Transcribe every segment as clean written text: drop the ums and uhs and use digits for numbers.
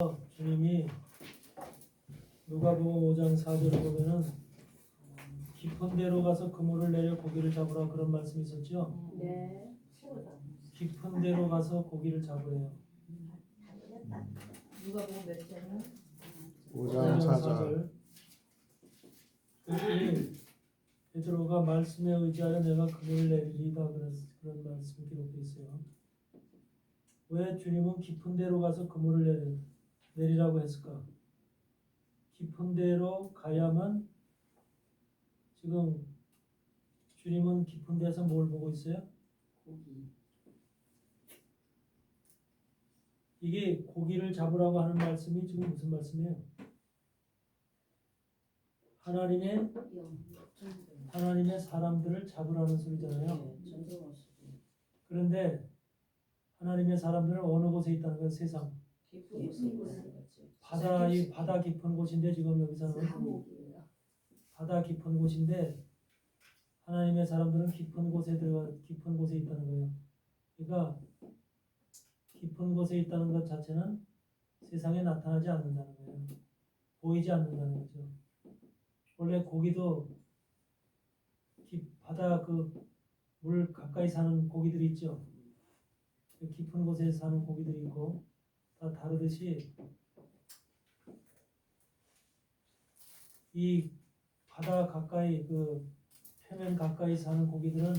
주님이 누가복음 5장 4절을 보면은 깊은 데로 가서 그물을 내려 고기를 잡으라 그런 말씀이 있었죠. 네. 깊은 데로 가서 고기를 잡으래요. 누가복음 몇 장은? 5장 4절. 여기 베드로가 말씀에 의지하여 내가 그물을 내리리다 그런 말씀이 기록되어 있어요. 왜 주님은 깊은 데로 가서 그물을 내리라고 했을까? 깊은 데로 가야만 지금 주님은 깊은 데서 뭘 보고 있어요? 고기. 이게 고기를 잡으라고 하는 말씀이 지금 무슨 말씀이에요? 하나님의 사람들을 잡으라는 소리잖아요. 그런데 하나님의 사람들은 어느 곳에 있다는 거예요? 세상. 바다 깊은 곳인데 지금 여기서는 바다 깊은 곳인데 하나님의 사람들은 깊은 곳에 있다는 거예요. 그러니까 깊은 곳에 있다는 것 자체는 세상에 나타나지 않는다는 거예요. 보이지 않는다는 거죠. 원래 고기도 바다 물 가까이 사는 고기들이 있죠. 깊은 곳에 사는 고기들이 있고 다 다르듯이 이 바다 가까이 표면 가까이 사는 고기들은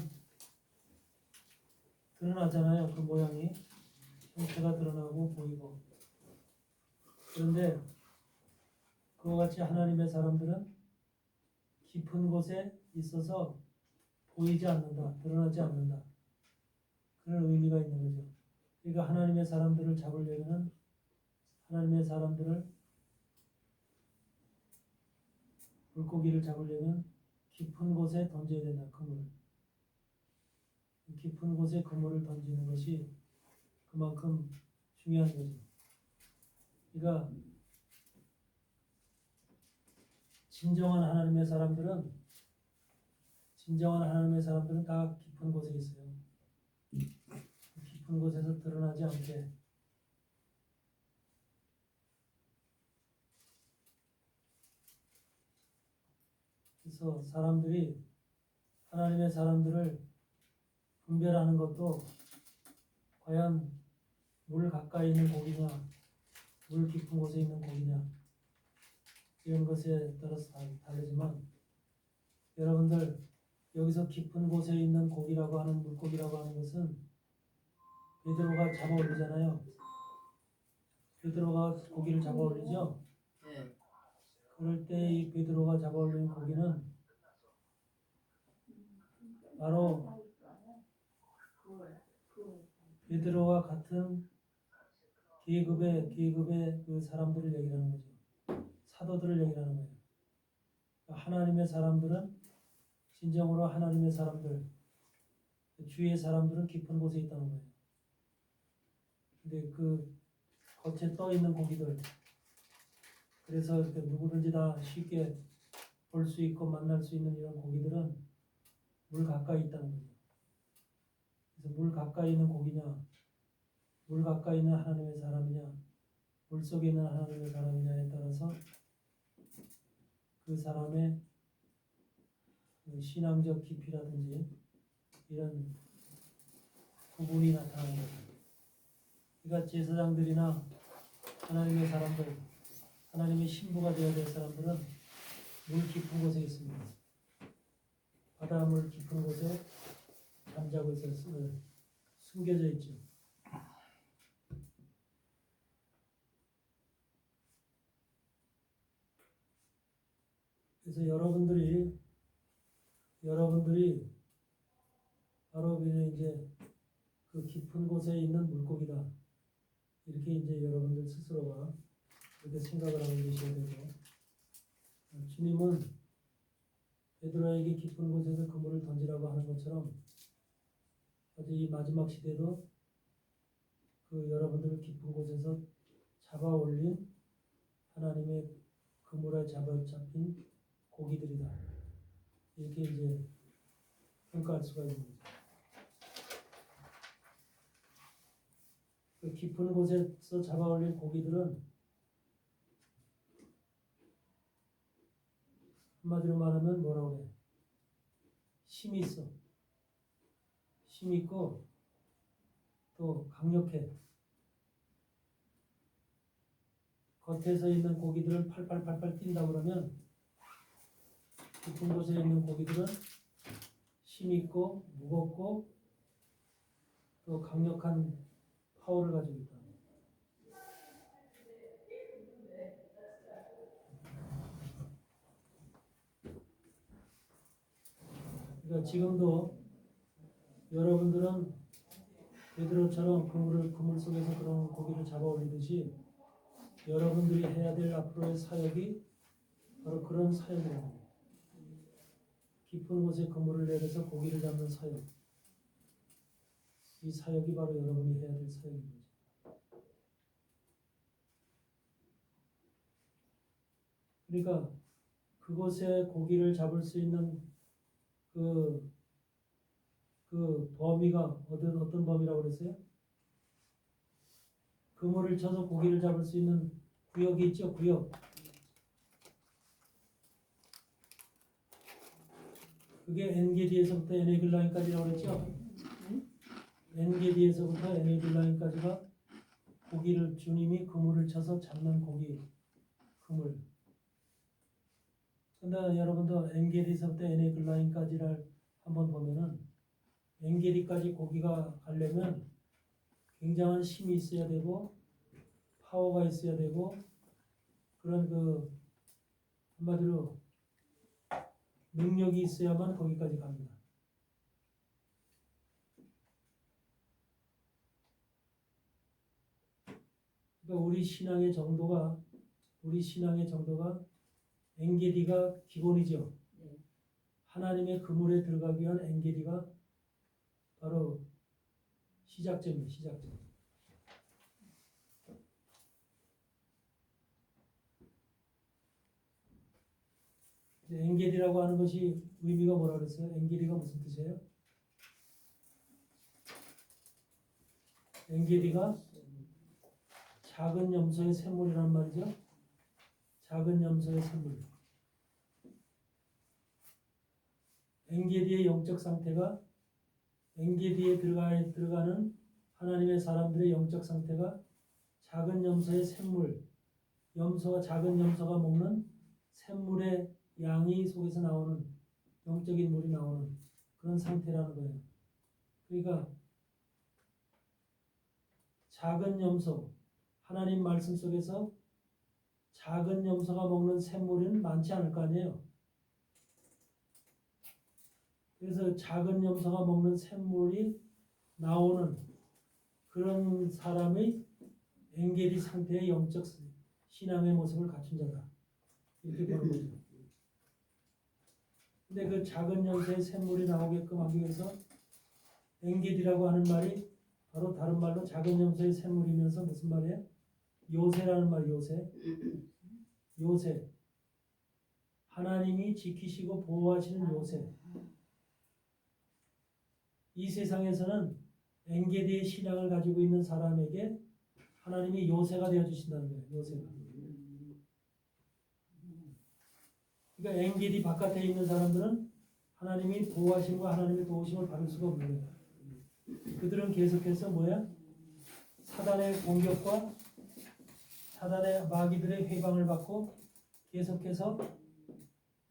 드러나잖아요. 그 모양이 형태가 드러나고 보이고. 그런데 그와 같이 하나님의 사람들은 깊은 곳에 있어서 보이지 않는다, 드러나지 않는다. 그런 의미가 있는 거죠. 그러니까 하나님의 사람들을 잡으려면 하나님의 사람들을 물고기를 잡으려면 깊은 곳에 던져야 된다. 그물. 깊은 곳에 그물을 던지는 것이 그만큼 중요한 거죠. 그러니까 진정한 하나님의 사람들은 다 깊은 곳에 있어요. 깊은 곳에서 드러나지 않게. 그래서 하나님의 사람들을 분별하는 것도 과연 물 가까이 있는 고기냐, 물 깊은 곳에 있는 고기냐, 이런 것에 따라서 다르지만, 여러분들 여기서 깊은 곳에 있는 고기라고 하는 물고기라고 하는 것은 베드로가 잡아 올리잖아요. 베드로가 고기를 잡아 올리죠. 네. 그럴 때 이 베드로가 잡아 올린 고기는 바로 베드로와 같은 계급의 그 사람들을 얘기하는 거죠. 사도들을 얘기하는 거예요. 하나님의 사람들은 진정으로 하나님의 사람들, 주의 사람들은 깊은 곳에 있다는 거예요. 근데 그 겉에 떠 있는 고기들, 그래서 이렇게 누구든지 다 쉽게 볼 수 있고 만날 수 있는 이런 고기들은 물 가까이 있다는 거죠. 그래서 물 가까이 있는 고기냐, 물 가까이 있는 하나님의 사람이냐, 물 속에 있는 하나님의 사람이냐에 따라서 그 사람의 신앙적 깊이라든지 이런 구분이 나타나는 거죠. 그러니까 제사장들이나 하나님의 사람들, 하나님의 신부가 되어야 될 사람들은 물 깊은 곳에 있습니다. 바닷물 깊은 곳에 잠자고 있어서 숨겨져 있죠. 그래서 여러분들이 바로 이제 그 깊은 곳에 있는 물고기다. 이렇게 이제 여러분들 스스로가 그렇게 생각을 하고 계셔야 되고, 주님은 베드로에게 깊은 곳에서 그물을 던지라고 하는 것처럼 아주 이 마지막 시대도 여러분들을 깊은 곳에서 잡아 올린 하나님의 그물에 잡힌 고기들이다. 이렇게 이제 평가할 수가 있는 거죠. 그 깊은 곳에서 잡아 올린 고기들은 한마디로 말하면 뭐라고 그래? 힘이 있어. 힘이 있고 또 강력해. 겉에서 있는 고기들은 팔팔팔팔 뛴다 그러면 깊은 곳에 있는 고기들은 힘이 있고 무겁고 또 강력한 파워를 가지고 있다. 그러니까 지금도 여러분들은 베드로처럼 그물 속에서 그런 고기를 잡아 올리듯이 여러분들이 해야 될 앞으로의 사역이 바로 그런 사역이라는 거예요. 깊은 곳에 그물을 내려서 고기를 잡는 사역. 이 사역이 바로 여러분이 해야 될 사역인 거죠. 그러니까 그곳에 고기를 잡을 수 있는 그 범위가 어떤 범위라고 그랬어요? 그물을 쳐서 고기를 잡을 수 있는 구역이 있죠, 구역. 그게 엔게디에서부터 에네글라인까지라고 그랬죠? 엔게디에서부터 에네글라인까지가 고기를 주님이 그물을 쳐서 잡는 고기, 그물. 근데 여러분도 엔게디에서부터 에네글라인까지를 한번 보면은 엔게디까지 고기가 가려면 굉장한 힘이 있어야 되고 파워가 있어야 되고 그런 한마디로 능력이 있어야만 거기까지 갑니다. 그러니까 우리 신앙의 정도가 엔게디가 기본이죠. 하나님의 그물에 들어가기 위한 엔게디가 바로 시작점이에요. 시작점. 엔게디라고 하는 것이 의미가 뭐라 그랬어요? 엔게디가 무슨 뜻이에요? 엔게디가 작은 염소의 샘물이란 말이죠. 작은 염소의 샘물. 엔게디의 영적 상태가 엔게디에 들어가는 하나님의 사람들의 영적 상태가 작은 염소의 샘물, 작은 염소가 먹는 샘물의 양이 속에서 나오는 영적인 물이 나오는 그런 상태라는 거예요. 그러니까 작은 염소, 하나님 말씀 속에서 작은 염소가 먹는 샘물은 많지 않을 거 아니에요. 그래서 작은 염소가 먹는 샘물이 나오는 그런 사람의 엔게디 상태의 영적 신앙의 모습을 갖춘 자다. 이렇게 보는 거죠. 근데 그 작은 염소의 샘물이 나오게끔 하기 위해서 엔게디라고 하는 말이 바로 다른 말로 작은 염소의 샘물이면서 무슨 말이에요? 요새라는 말, 요새. 하나님이 지키시고 보호하시는 요새. 이 세상에서는 엔게디의 신앙을 가지고 있는 사람에게 하나님이 요새가 되어주신다는 거예요. 요새가. 그러니까 엔게디 바깥에 있는 사람들은 하나님이 보호하심과 하나님의 도우심을 받을 수가 없는 거예요. 그들은 계속해서 사단의 공격과 사단의 마귀들의 회방을 받고 계속해서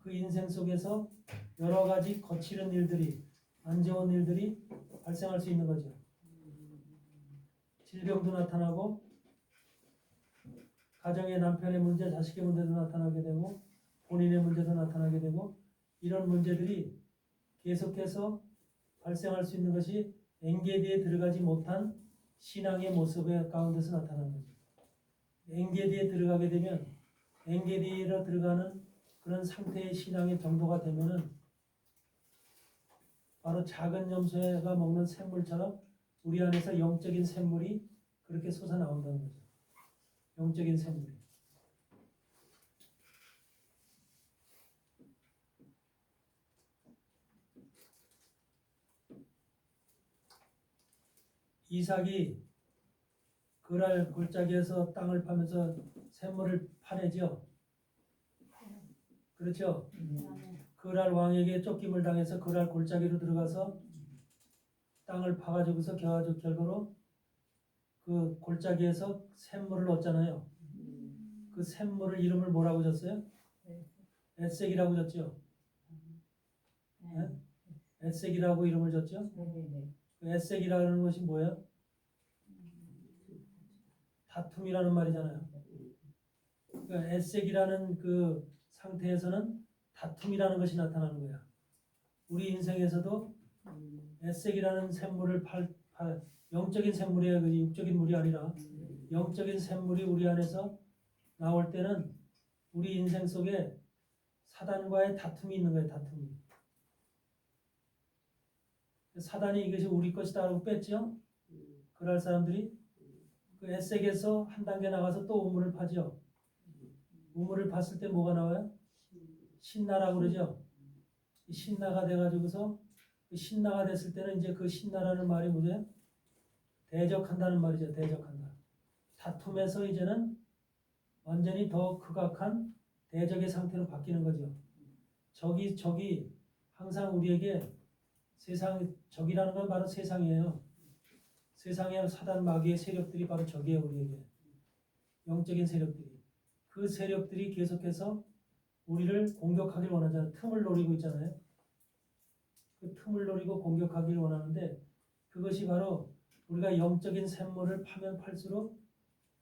그 인생 속에서 여러 가지 거칠은 일들이, 안 좋은 일들이 발생할 수 있는 거죠. 질병도 나타나고 가정의 남편의 문제, 자식의 문제도 나타나게 되고 본인의 문제도 나타나게 되고 이런 문제들이 계속해서 발생할 수 있는 것이 엔게디에 들어가지 못한 신앙의 모습의 가운데서 나타나는 거죠. 엔게디에 들어가게 되면 엔게디로 들어가는 그런 상태의 신앙의 정도가 되면은 바로 작은 염소가 먹는 샘물처럼 우리 안에서 영적인 샘물이 그렇게 솟아나온다는 거죠. 영적인 샘물이. 이삭이 그랄 골짜기에서 땅을 파면서 샘물을 파내죠. 그렇죠? 네. 그랄 왕에게 쫓김을 당해서 그랄 골짜기로 들어가서 땅을 파가지고서 결과로 그 골짜기에서 샘물을 얻잖아요. 그 샘물을 이름을 뭐라고 줬어요? 에색이라고 줬죠. 네? 에색이라고 이름을 줬죠. 네네네. 그 에색이라는 것이 뭐예요? 다툼이라는 말이잖아요. 그러니까 에색이라는 그 상태에서는 다툼이라는 것이 나타나는 거야. 우리 인생에서도 에색이라는 샘물을 영적인 샘물이에요. 그 육적인 물이 아니라 영적인 샘물이 우리 안에서 나올 때는 우리 인생 속에 사단과의 다툼이 있는 거예요. 다툼이. 사단이 이것이 우리 것이다 하고 뺐죠. 그럴 사람들이 그 에색에서 한 단계 나가서 또 우물을 파죠. 우물을 팠을 때 뭐가 나와요? 신나라고 그러죠. 이 신나가 돼가지고서 그 신나가 됐을 때는 이제 그 신나라는 말이 뭐죠? 대적한다는 말이죠. 대적한다. 다툼에서 이제는 완전히 더 극악한 대적의 상태로 바뀌는 거죠. 적이 항상 우리에게 적이라는 건 바로 세상이에요. 세상의 사단 마귀의 세력들이 바로 적이에요. 우리에게. 영적인 세력들이. 그 세력들이 계속해서 우리를 공격하길 원하잖아요. 틈을 노리고 있잖아요. 그 틈을 노리고 공격하길 원하는데 그것이 바로 우리가 영적인 샘물을 파면 팔수록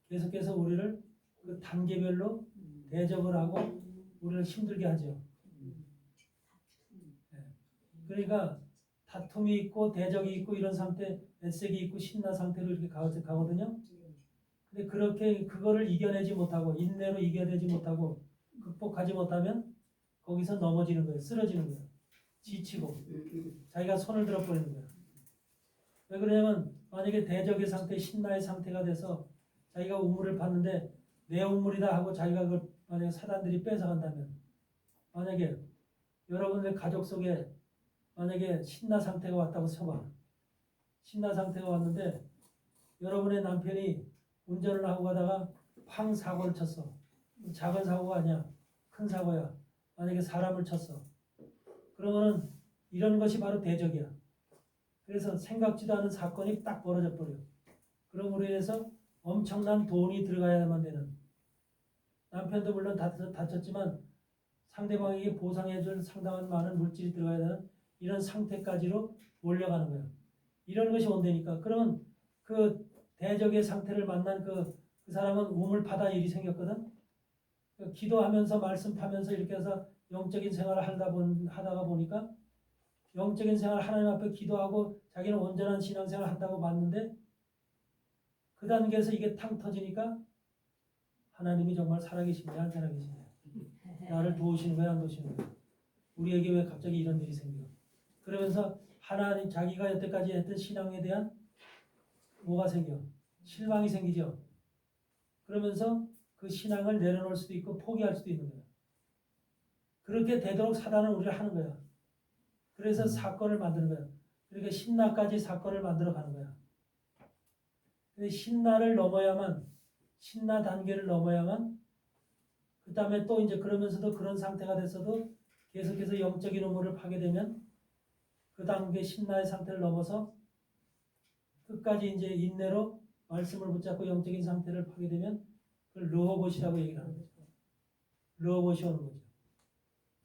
계속해서 우리를 그 단계별로 대적을 하고 우리를 힘들게 하죠. 그러니까 다툼이 있고 대적이 있고 이런 상태, 애색이 있고 신나 상태로 이렇게 가거든요. 근데 그렇게 그거를 이겨내지 못하고 인내로 이겨내지 못하고 극복하지 못하면 거기서 넘어지는 거예요. 쓰러지는 거예요. 지치고 자기가 손을 들어버리는 거예요. 왜 그러냐면 만약에 대적의 상태, 신나의 상태가 돼서 자기가 우물을 팠는데 내 우물이다 하고 자기가 그걸 만약에 사단들이 뺏어간다면 만약에 여러분의 가족 속에 만약에 신나 상태가 왔다고 쳐봐. 신나 상태가 왔는데 여러분의 남편이 운전을 하고 가다가 팡 사고를 쳤어. 작은 사고가 아니야. 큰 사고야. 만약에 사람을 쳤어. 그러면은 이런 것이 바로 대적이야. 그래서 생각지도 않은 사건이 딱 벌어져 버려. 그럼으로 인해서 엄청난 돈이 들어가야만 되는. 남편도 물론 다쳤지만 상대방에게 보상해줄 상당한 많은 물질이 들어가야 되는 이런 상태까지로 몰려가는 거예요. 이런 것이 온다니까. 그러면 그 대적의 상태를 만난 그 사람은 우물파다 일이 생겼거든. 기도하면서 말씀 파면서 이렇게 해서 영적인 생활을 하다가 보니까 영적인 생활 하나님 앞에 기도하고 자기는 온전한 신앙생활을 한다고 봤는데 그 단계에서 이게 탕 터지니까 하나님이 정말 살아계신가요? 안 살아계신가요? 나를 도우시는 거야? 안 도우시는 거야? 우리에게 왜 갑자기 이런 일이 생겨? 그러면서 하나님 자기가 여태까지 했던 신앙에 대한 뭐가 생겨? 실망이 생기죠. 그러면서 그 신앙을 내려놓을 수도 있고 포기할 수도 있는 거야. 그렇게 되도록 사단은 우리를 하는 거야. 그래서 사건을 만드는 거야. 그러니까 신나까지 사건을 만들어 가는 거야. 근데 신나를 넘어야만 신나 단계를 넘어야만 그 다음에 또 이제 그러면서도 그런 상태가 됐어도 계속해서 영적인 우물을 파게 되면 그 단계 신나의 상태를 넘어서 끝까지 이제 인내로 말씀을 붙잡고 영적인 상태를 파게 되면 그걸 르호봇이라고 얘기를 하는 거죠. 르호봇이 오는 거죠.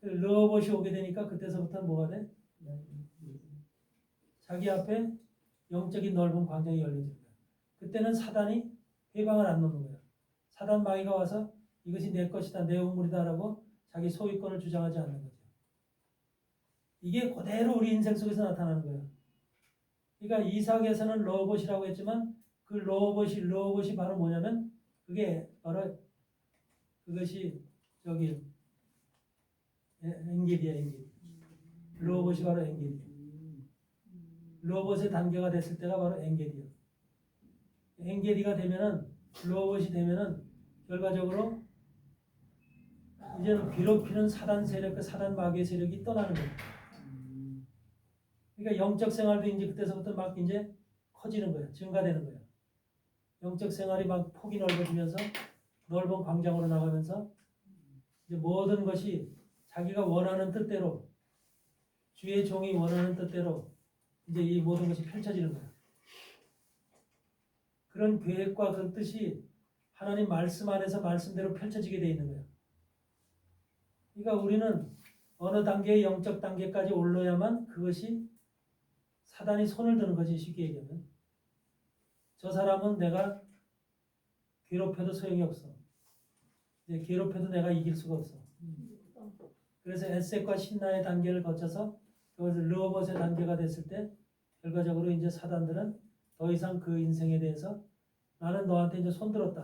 르호봇이 오게 되니까 그때서부터는 뭐가 돼? 자기 앞에 영적인 넓은 광장이 열려지는 거야. 그때는 사단이 해방을 안 놓는 거야. 사단 마귀가 와서 이것이 내 것이다, 내 우물이다라고 자기 소유권을 주장하지 않는 거죠. 이게 그대로 우리 인생 속에서 나타나는 거예요. 그러니까 이삭에서는 르호봇이라고 했지만 그 르호봇이 바로 뭐냐면 그게 바로 그것이 저기 엔게디야, 엔게디. 르호봇이 바로 엔게디야. 르호봇의 단계가 됐을 때가 바로 엔게디야. 엔게디가 되면은 르호봇이 되면은 결과적으로 이제는 비록 피는 사단 세력, 그 사단 마귀의 세력이 떠나는 거예요. 그러니까 영적 생활도 이제 그때서부터 막 이제 커지는 거예요. 증가되는 거예요. 영적 생활이 막 폭이 넓어지면서 넓은 광장으로 나가면서 이제 모든 것이 자기가 원하는 뜻대로 주의 종이 원하는 뜻대로 이제 이 모든 것이 펼쳐지는 거야. 그런 계획과 그 뜻이 하나님 말씀 안에서 말씀대로 펼쳐지게 돼 있는 거야. 그러니까 우리는 어느 단계의 영적 단계까지 올라야만 그것이 사단이 손을 드는 거지. 쉽게 얘기하면 저 사람은 내가 괴롭혀도 소용이 없어. 이제 괴롭혀도 내가 이길 수가 없어. 그래서 에셋과 신나의 단계를 거쳐서 그것을 르호봇의 단계가 됐을 때 결과적으로 이제 사단들은 더 이상 그 인생에 대해서 나는 너한테 이제 손들었다.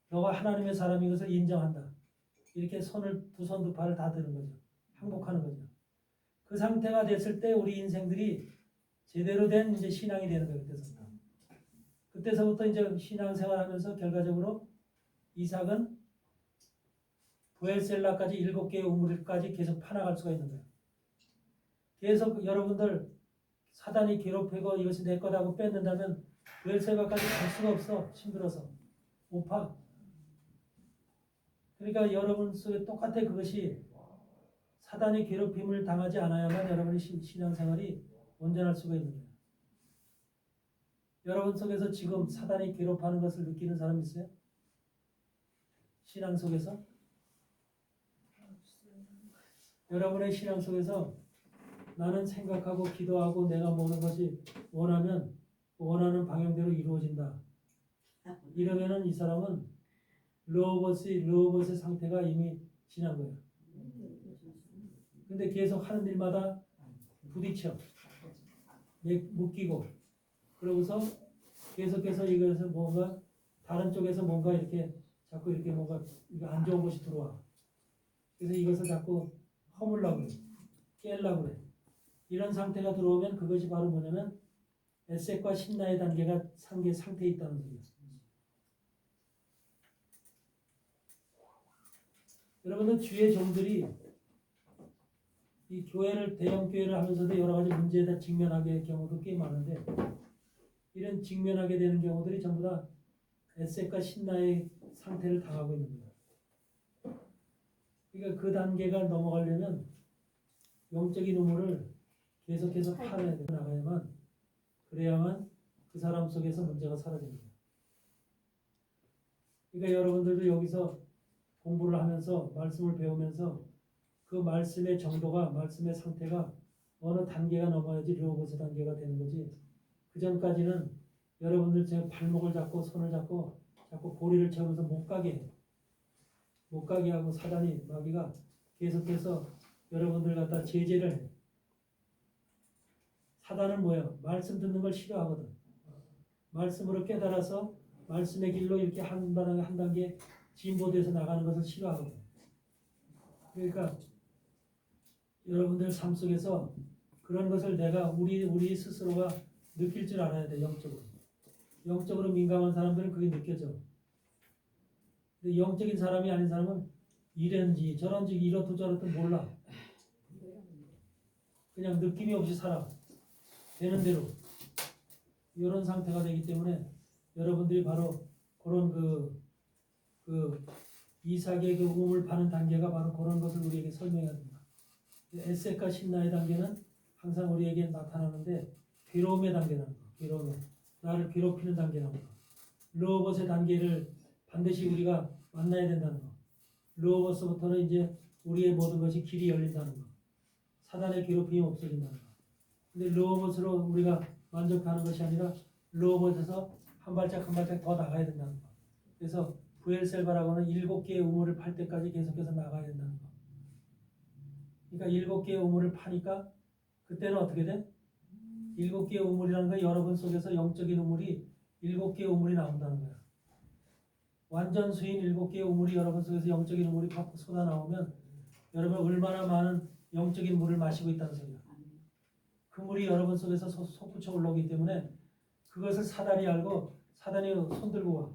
너가 하나님의 사람인 것을 인정한다. 이렇게 손을 두 손 두 팔을 다 드는 거죠. 항복하는 거죠. 그 상태가 됐을 때 우리 인생들이 제대로 된 이제 신앙이 되는 거예요. 그때서부터. 그때서부터 이제 신앙생활하면서 결과적으로 이삭은 부엘셀라까지 7개의 우물까지 계속 파나갈 수가 있는 거예요. 계속 여러분들 사단이 괴롭히고 이것이 내 거다고 뺏는다면 부엘셀라까지 갈 수가 없어. 힘들어서 못 파. 그러니까 여러분 속에 똑같아. 그것이 사단이 괴롭힘을 당하지 않아야만 여러분의 신앙생활이 온전할 수가 있는 거예요. 여러분 속에서 지금 사단이 괴롭하는 것을 느끼는 사람 있어요? 신앙 속에서? 여러분의 신앙 속에서 나는 생각하고 기도하고 내가 모든 것이 원하면 원하는 방향대로 이루어진다. 이러면은 이 사람은 르호봇의 상태가 이미 지난 거예요. 근데 계속 하는 일마다 부딪혀 묶이고 그러고서 계속해서 이것에서 뭔가 다른 쪽에서 뭔가 이렇게 자꾸 이렇게 뭔가 안 좋은 것이 들어와. 그래서 이것을 자꾸 허물라고 그래. 깨려고 그래. 이런 상태가 들어오면 그것이 바로 뭐냐면 에셋과 신나의 단계가 상태에 있다는 소리예요. 여러분들 주의 종들이 이 교회를 대형 교회를 하면서도 여러 가지 문제에다 직면하게 될 경우도 꽤 많은데 이런 직면하게 되는 경우들이 전부 다 에셋과 신나의 상태를 당하고 있는 거예요. 그러니까 그 단계가 넘어가려면 영적인 우물을 계속해서 파내야 돼. 나가야만 그래야만 그 사람 속에서 문제가 사라집니다. 그러니까 여러분들도 여기서 공부를 하면서 말씀을 배우면서 그 말씀의 정도가 말씀의 상태가 어느 단계가 넘어야지 르호봇의 단계가 되는 거지. 그 전까지는 여러분들 제 발목을 잡고 손을 잡고 자꾸 고리를 채우면서 못 가게 해. 못 가게 하고 사단이 마귀가 계속해서 여러분들 갖다 제재를 해. 사단은 뭐예요? 말씀 듣는 걸 싫어하거든. 말씀으로 깨달아서 말씀의 길로 이렇게 한 단계 진보돼서 나가는 것을 싫어하거든. 그러니까 여러분들 삶 속에서 그런 것을 내가 우리 스스로가 느낄 줄 알아야 돼. 영적으로 민감한 사람들은 그게 느껴져. 근데 영적인 사람이 아닌 사람은 이런지 저런지 이렇든 저렇든 몰라. 그냥 느낌이 없이 살아. 되는 대로. 이런 상태가 되기 때문에 여러분들이 바로 그런 그 이삭의 그 우물 파는 단계가 바로 그런 것을 우리에게 설명해야 됩니다. 에셋과 신나의 단계는 항상 우리에게 나타나는데 괴로움의 단계라는 거. 괴로움의 나를 괴롭히는 단계라는 거. 르호봇의 단계를 반드시 우리가 만나야 된다는 거. 르호봇부터는 이제 우리의 모든 것이 길이 열린다는 거. 사단의 괴롭힘이 없어진다는 거. 근데 르호봇으로 우리가 만족하는 것이 아니라 르호봇에서 한 발짝 한 발짝 더 나가야 된다는 거. 그래서 부엘셀바라고는 7개의 우물을 팔 때까지 계속해서 나가야 된다는 거. 그러니까 7개의 우물을 파니까 그때는 어떻게 돼? 7개의 우물이라는 건 여러분 속에서 영적인 우물이 7개의 우물이 나온다는 거야. 완전 수인 7개의 우물이 여러분 속에서 영적인 우물이 팍 쏟아 나오면 여러분 얼마나 많은 영적인 물을 마시고 있다는 소리야. 그 물이 여러분 속에서 솟구쳐 올라오기 때문에 그것을 사단이 알고 사단이 손들고 와.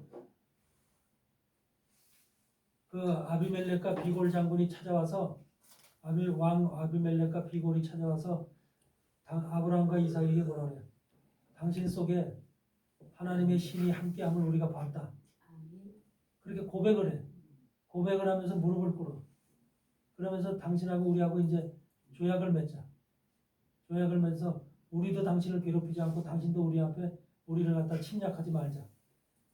그 아비멜렉과 비골 장군이 찾아와서 왕 아비멜렉과 비골이 찾아와서 아브라함과 이삭에게 뭐라 그래? 당신 속에 하나님의 신이 함께함을 우리가 봤다. 그렇게 고백을 해. 고백을 하면서 무릎을 꿇어. 그러면서 당신하고 우리하고 이제 조약을 맺자. 조약을 맺어서 우리도 당신을 괴롭히지 않고 당신도 우리 앞에 우리를 갖다 침략하지 말자.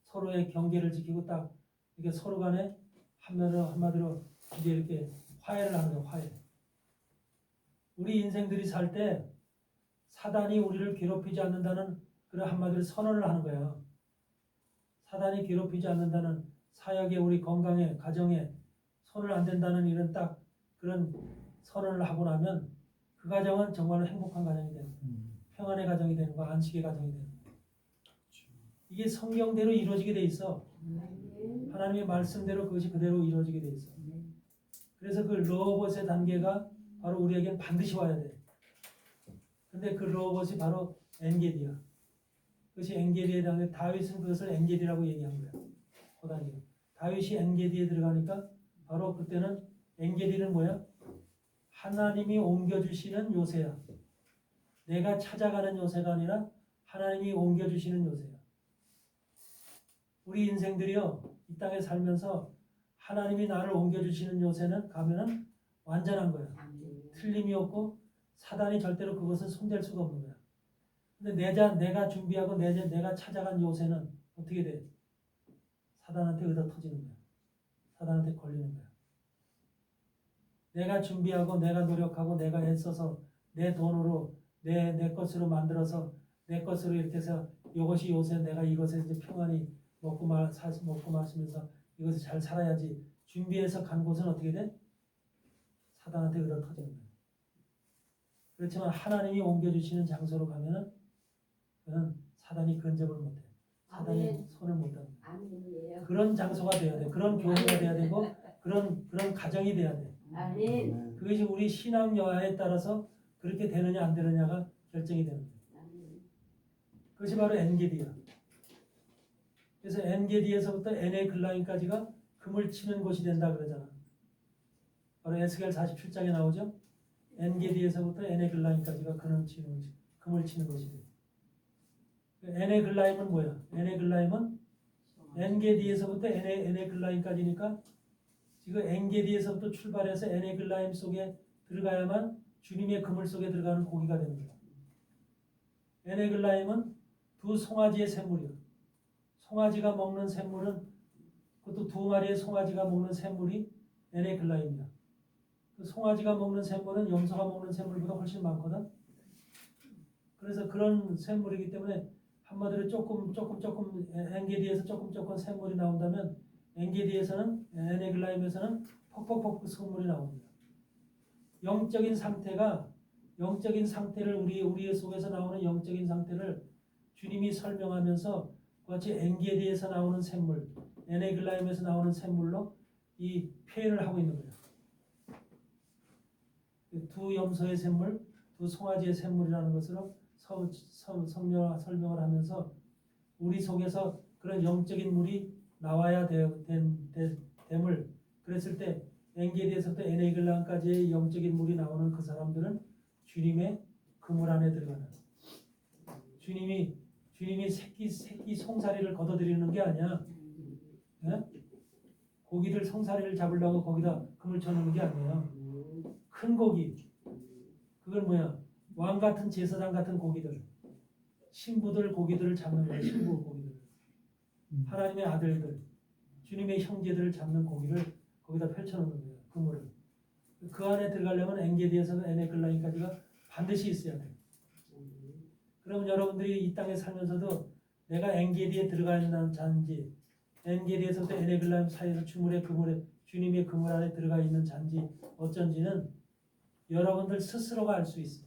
서로의 경계를 지키고 딱 이게 서로 간에 한마디로 이제 이렇게 화해를 하는 거예요. 화해. 우리 인생들이 살 때 사단이 우리를 괴롭히지 않는다는 그런 한마디로 선언을 하는 거야. 사단이 괴롭히지 않는다는 사역에 우리 건강에 가정에 손을 안 댄다는 이런 딱 그런 선언을 하고 나면 그 가정은 정말로 행복한 가정이 되는 거야. 평안의 가정이 되는 거야. 안식의 가정이 되는 거야. 이게 성경대로 이루어지게 돼 있어. 하나님의 말씀대로 그것이 그대로 이루어지게 돼 있어. 그래서 그 로봇의 단계가 바로 우리에겐 반드시 와야 돼. 근데 그 로봇이 바로 엔게디야. 그것이 엔게디에 대한 다윗은 그것을 엔게디라고 얘기한 거야. 고단이. 다윗이 엔게디에 들어가니까 바로 그때는 엔게디는 뭐야? 하나님이 옮겨주시는 요새야. 내가 찾아가는 요새가 아니라 하나님이 옮겨주시는 요새야. 우리 인생들이요, 이 땅에 살면서 하나님이 나를 옮겨주시는 요새는 가면은 완전한 거야. 틀림이 없고 사단이 절대로 그것을 손댈 수가 없는 거야. 근데 내가 준비하고 내가 찾아간 요새는 어떻게 돼? 사단한테 얻어 터지는 거야. 사단한테 걸리는 거야. 내가 준비하고 내가 노력하고 내가 애써서 내 돈으로 내 것으로 만들어서 내 것으로 이렇게 해서 이것이 요새 내가 이것에 이제 평안히 먹고 마시면서 이것을 잘 살아야지 준비해서 간 곳은 어떻게 돼? 사단한테 얻어 터지는 거야. 그렇지만 하나님이 옮겨주시는 장소로 가면은 그는 사단이 근접을 못해. 사단이 아멘. 손을 못 댄다. 아멘이에요. 그런 장소가 돼야 돼. 그런 교회가 돼야 되고 그런 가정이 돼야 돼. 아멘. 그것이 우리 신앙 여하에 따라서 그렇게 되느냐 안 되느냐가 결정이 되는 거야. 아멘. 그것이 바로 엔게디야. 그래서 엔게디에서부터 에네글라임까지가 금을 치는 곳이 된다 그러잖아. 바로 에스겔 47장에 나오죠. 엔게디에서부터 에네글라임까지가 금을 치는 곳이 돼. 에네글라임은 뭐야? 에네글라임은 엔게디에서부터 에네글라임까지니까 지금 엔게디에서부터 출발해서 에네글라임 속에 들어가야만 주님의 그물 속에 들어가는 고기가 되는 거야. 에네글라임은 두 송아지의 샘물이야. 송아지가 먹는 샘물은 그것도 두 마리의 송아지가 먹는 샘물이 에네글라임이야. 그 송아지가 먹는 샘물은 염소가 먹는 샘물보다 훨씬 많거든. 그래서 그런 샘물이기 때문에 한마디로 조금 엔게디에서 조금 샘물이 나온다면 엔게디에서는 에네글라임에서는 퍽퍽 샘물이 나옵니다. 영적인 상태를 우리의 속에서 나오는 영적인 상태를 주님이 설명하면서 같이 엔게디에서 나오는 샘물, 에네글라임에서 나오는 샘물로 이 표현을 하고 있는 거예요. 두 염소의 샘물, 두 송아지의 샘물이라는 것으로 설명을 하면서 우리 속에서 그런 영적인 물이 나와야 됨을 그랬을 때 엔게디에서부터 에네글라임까지의 영적인 물이 나오는 그 사람들은 주님의 그물 안에 들어가는 주님이 새끼 송사리를 걷어들이는 게 아니야. 네? 고기를 송사리를 잡으려고 거기다 그물 쳐놓는 게 아니에요. 큰 고기. 그건 뭐야? 왕 같은 제사장 같은 고기들. 신부들 고기들을 잡는 거야. 신부 고기들. 하나님의 아들들. 주님의 형제들을 잡는 고기를 거기다 펼쳐놓는 거예요. 그물을. 그 안에 들어가려면 엔게디에서 에네글라임까지가 반드시 있어야 돼요. 그러면 여러분들이 이 땅에 살면서도 내가 엔게디에 들어가 있는 자인지 엔게디에서부터 에네글라임 사이에서 주님의 그물 안에 들어가 있는 자인지 어쩐지는 여러분들 스스로가 알 수 있어요.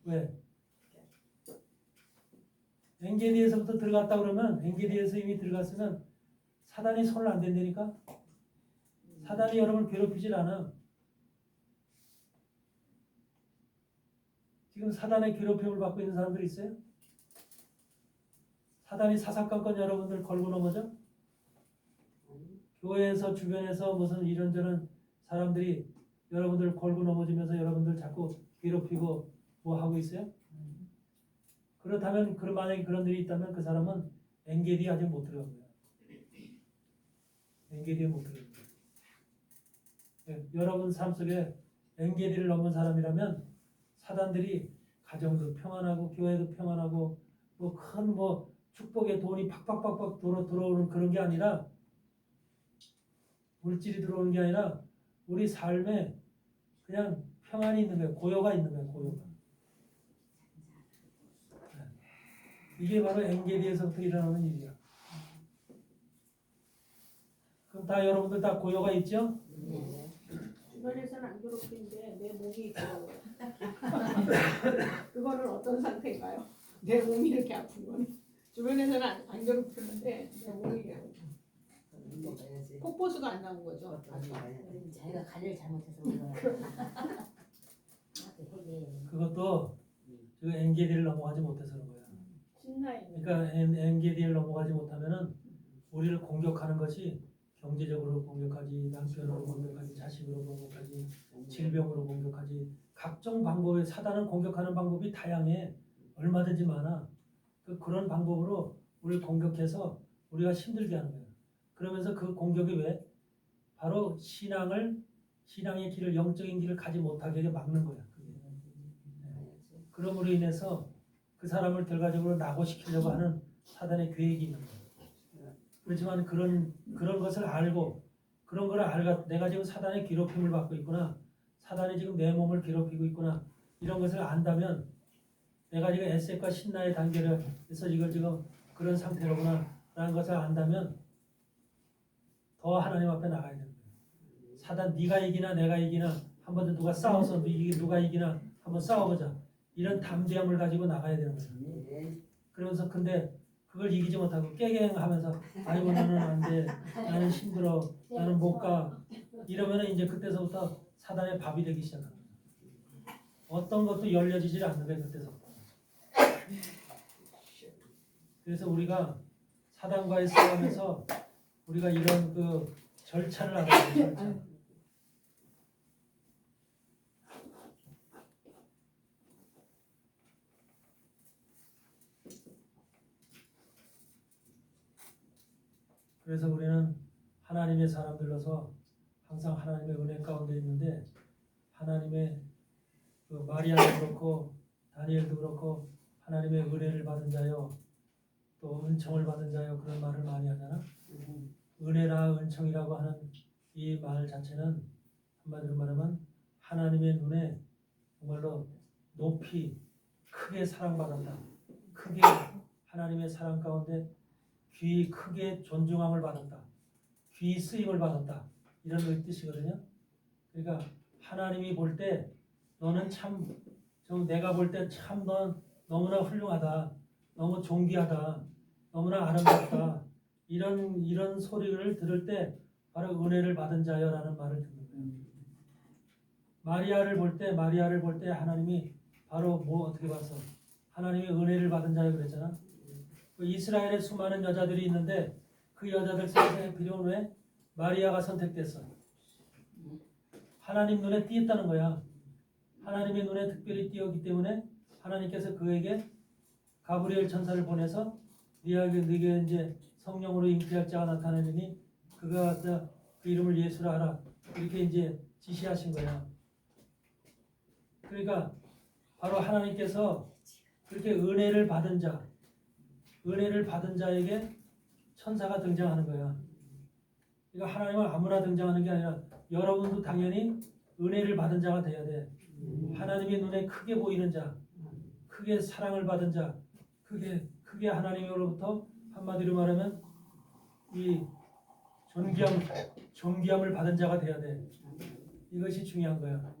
왜? 엔게디에서부터 들어갔다 그러면 엔게디에서 이미 들어갔으면 사단이 손을 안 댄다니까. 사단이 여러분을 괴롭히질 않아. 지금 사단의 괴롭힘을 받고 있는 사람들이 있어요? 사단이 사사건건 여러분들 걸고 넘어져? 교회에서 주변에서 무슨 이런저런 사람들이 여러분들 걸고 넘어지면서 여러분들 자꾸 괴롭히고 뭐 하고 있어요? 그렇다면 만약에 그런 일이 있다면 그 사람은 엔게디에 아직 못 들어간 거야. 엔게디에 못 들어간 거야. 여러분 삶 속에 엔게디를 넘은 사람이라면 사단들이 가정도 평안하고 교회도 평안하고 뭐 큰 뭐 축복의 돈이 팍팍팍팍 들어오는 그런 게 아니라 물질이 들어오는 게 아니라 우리 삶에 그냥 평안이 있는 거예요. 고요가 있는 거예요. 고요가. 이게 바로 엔게디에서부터 일어나는 일이야. 그럼 다 여러분들 다 고요가 있죠? 주변에서는 안 괴롭히는데 내 몸이 괴로워요. 그거는 어떤 상태인가요? 내 몸이 이렇게 아픈 거는 주변에서는 안 괴롭히는데 내 몸이 괴로워. 폭포수가 안 나온 거죠. 자기가 관리를 잘못해서 그런 거야. 그것도 그 엔게디를 넘어가지 못해서 그런 거야. 신나요. 그러니까 엔게디를 넘어가지 못하면은 우리를 공격하는 것이 경제적으로 공격하지, 남편으로 공격하지, 자식으로 공격하지, 질병으로 공격하지, 각종 방법에 사단은 공격하는 방법이 다양해. 얼마든지 많아. 그런 방법으로 우리를 공격해서 우리가 힘들게 하는 거야. 그러면서 그 공격이 왜? 바로 신앙의 길을, 영적인 길을 가지 못하게 막는 거야. 그게. 그럼으로 인해서 그 사람을 결과적으로 낙오시키려고 하는 사단의 계획이 있는 거야. 그렇지만 그런 것을 알고, 그런 걸 알고 내가 지금 사단의 괴롭힘을 받고 있구나, 사단이 지금 내 몸을 괴롭히고 있구나, 이런 것을 안다면 내가 지금 에셋과 신나의 단계를 해서 이걸 지금 그런 상태로구나 라는 것을 안다면 더 하나님 앞에 나가야 되는 거예요. 사단 네가 이기나 내가 이기나 한번 더 누가 싸워서 누가 이기나 한번 싸워보자, 이런 담대함을 가지고 나가야 되는 거예요. 그러면서 근데 그걸 이기지 못하고 깨갱하면서 아이고 나는 안 돼, 나는 힘들어, 나는 못 가, 이러면 이제 그때서부터 사단의 밥이 되기 시작합니다. 어떤 것도 열려지질 않는 거예요. 그때서부터. 그래서 우리가 사단과의 싸움에서 우리가 이런 그 절차를 알아야 돼요. 절차. 그래서 우리는 하나님의 사람들로서 항상 하나님의 은혜 가운데 있는데, 하나님의 그 마리아도 그렇고 다니엘도 그렇고 하나님의 은혜를 받은 자요, 또 은총을 받은 자요, 그런 말을 많이 하잖아. 은혜라 은총이라고 하는 이 말 자체는 한마디로 말하면 하나님의 눈에 정말로 높이 크게 사랑받았다, 크게 하나님의 사랑 가운데 귀 크게 존중함을 받았다, 귀 쓰임을 받았다, 이런 뜻이거든요. 그러니까 하나님이 볼 때 너는 참, 내가 볼 때 참 넌 너무나 훌륭하다, 너무 존귀하다, 너무나 아름답다, 이런 소리를 들을 때 바로 은혜를 받은 자여라는 말을 듣는 거예요. 마리아를 볼 때 하나님이 바로 어떻게 봐서 하나님의 은혜를 받은 자여 그랬잖아. 이스라엘에 수많은 여자들이 있는데 그 여자들 속에서 비로운 왜 마리아가 선택됐어. 하나님 눈에 띄었다는 거야. 하나님의 눈에 특별히 띄었기 때문에 하나님께서 그에게 가브리엘 천사를 보내서 네게 이제 성령으로 잉태할 자가 나타나느니 그가 그 이름을 예수라 하라, 이렇게 이제 지시하신 거야. 그러니까 바로 하나님께서 그렇게 은혜를 받은 자에게 천사가 등장하는 거야. 그러니까 하나님은 아무나 등장하는 게 아니라 여러분도 당연히 은혜를 받은 자가 돼야 돼. 하나님의 눈에 크게 보이는 자, 크게 사랑을 받은 자, 크게 하나님으로부터 한마디로 말하면 이 존귀함을 받은 자가 돼야 돼. 이것이 중요한 거야.